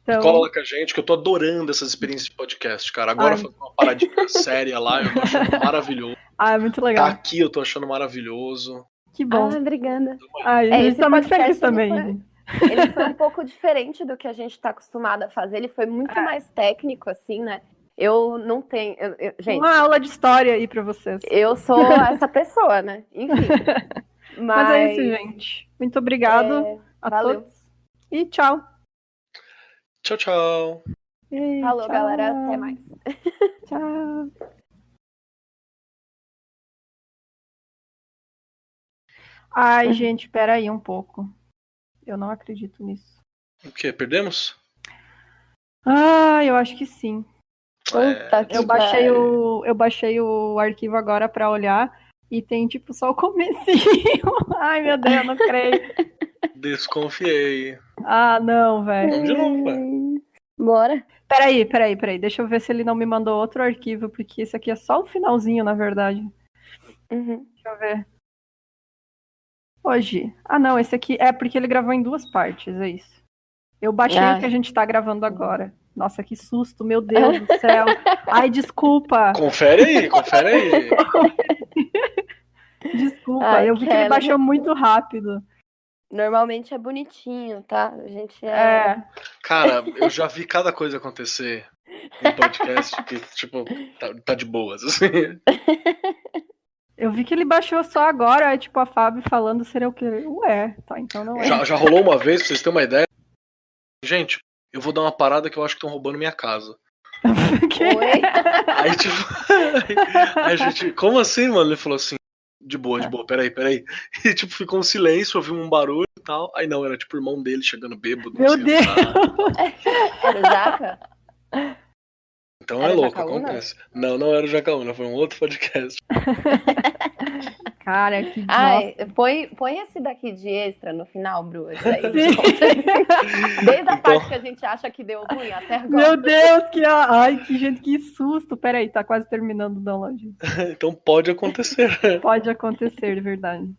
Então... Cola lá com a gente, que eu tô adorando essas experiências de podcast, cara. Agora fazer uma paradinha séria lá, eu tô achando maravilhoso. É muito legal. Tá aqui, eu tô achando maravilhoso. Que bom. Obrigada. A gente tá muito feliz também. Ele foi um pouco diferente do que a gente tá acostumado a fazer. Ele foi muito mais técnico, assim, né? Eu não tenho... gente, uma aula de história aí pra vocês. Eu sou essa pessoa, né? Enfim. Mas é isso, gente. Muito obrigado a todos. E tchau. Tchau, tchau. Falou, galera. Até mais. Tchau. Ai, gente, pera aí um pouco. Eu não acredito nisso. O quê? Perdemos? Eu acho que sim. Eu baixei o arquivo agora pra olhar e tem tipo só o comecinho. Ai, meu Deus, eu não creio. Desconfiei. Não, velho. Vamos de novo, velho. Bora. Peraí. Deixa eu ver se ele não me mandou outro arquivo, porque esse aqui é só o finalzinho, na verdade. Deixa eu ver. Hoje. Não, esse aqui é porque ele gravou em 2 partes, é isso. Eu baixei o que a gente tá gravando agora. Nossa, que susto, meu Deus do céu. Ai, desculpa. Confere aí. Desculpa, eu vi que ele baixou muito rápido. Normalmente é bonitinho, tá? A gente Cara, eu já vi cada coisa acontecer em podcast que, tipo, tá de boas, assim. Eu vi que ele baixou só agora, tipo, a Fábio falando serial killer. Tá, então não é. Já rolou uma vez, pra vocês terem uma ideia. Gente, eu vou dar uma parada que eu acho que estão roubando minha casa. Oi? Aí, tipo, a gente, como assim, mano? Ele falou assim, de boa, peraí. E, tipo, ficou um silêncio, ouviu um barulho e tal. Aí não, era tipo o irmão dele chegando bêbado. Meu Deus! Era o Jaca? Então era louco, Jacaúna? acontece. Não era o Jacaúna, foi um outro podcast. Cara, que põe esse daqui de extra no final, Bru. Isso aí. Desde a parte que a gente acha que deu ruim até agora. Meu Deus, que susto. Peraí, tá quase terminando o download. Então pode acontecer. Pode acontecer, de verdade.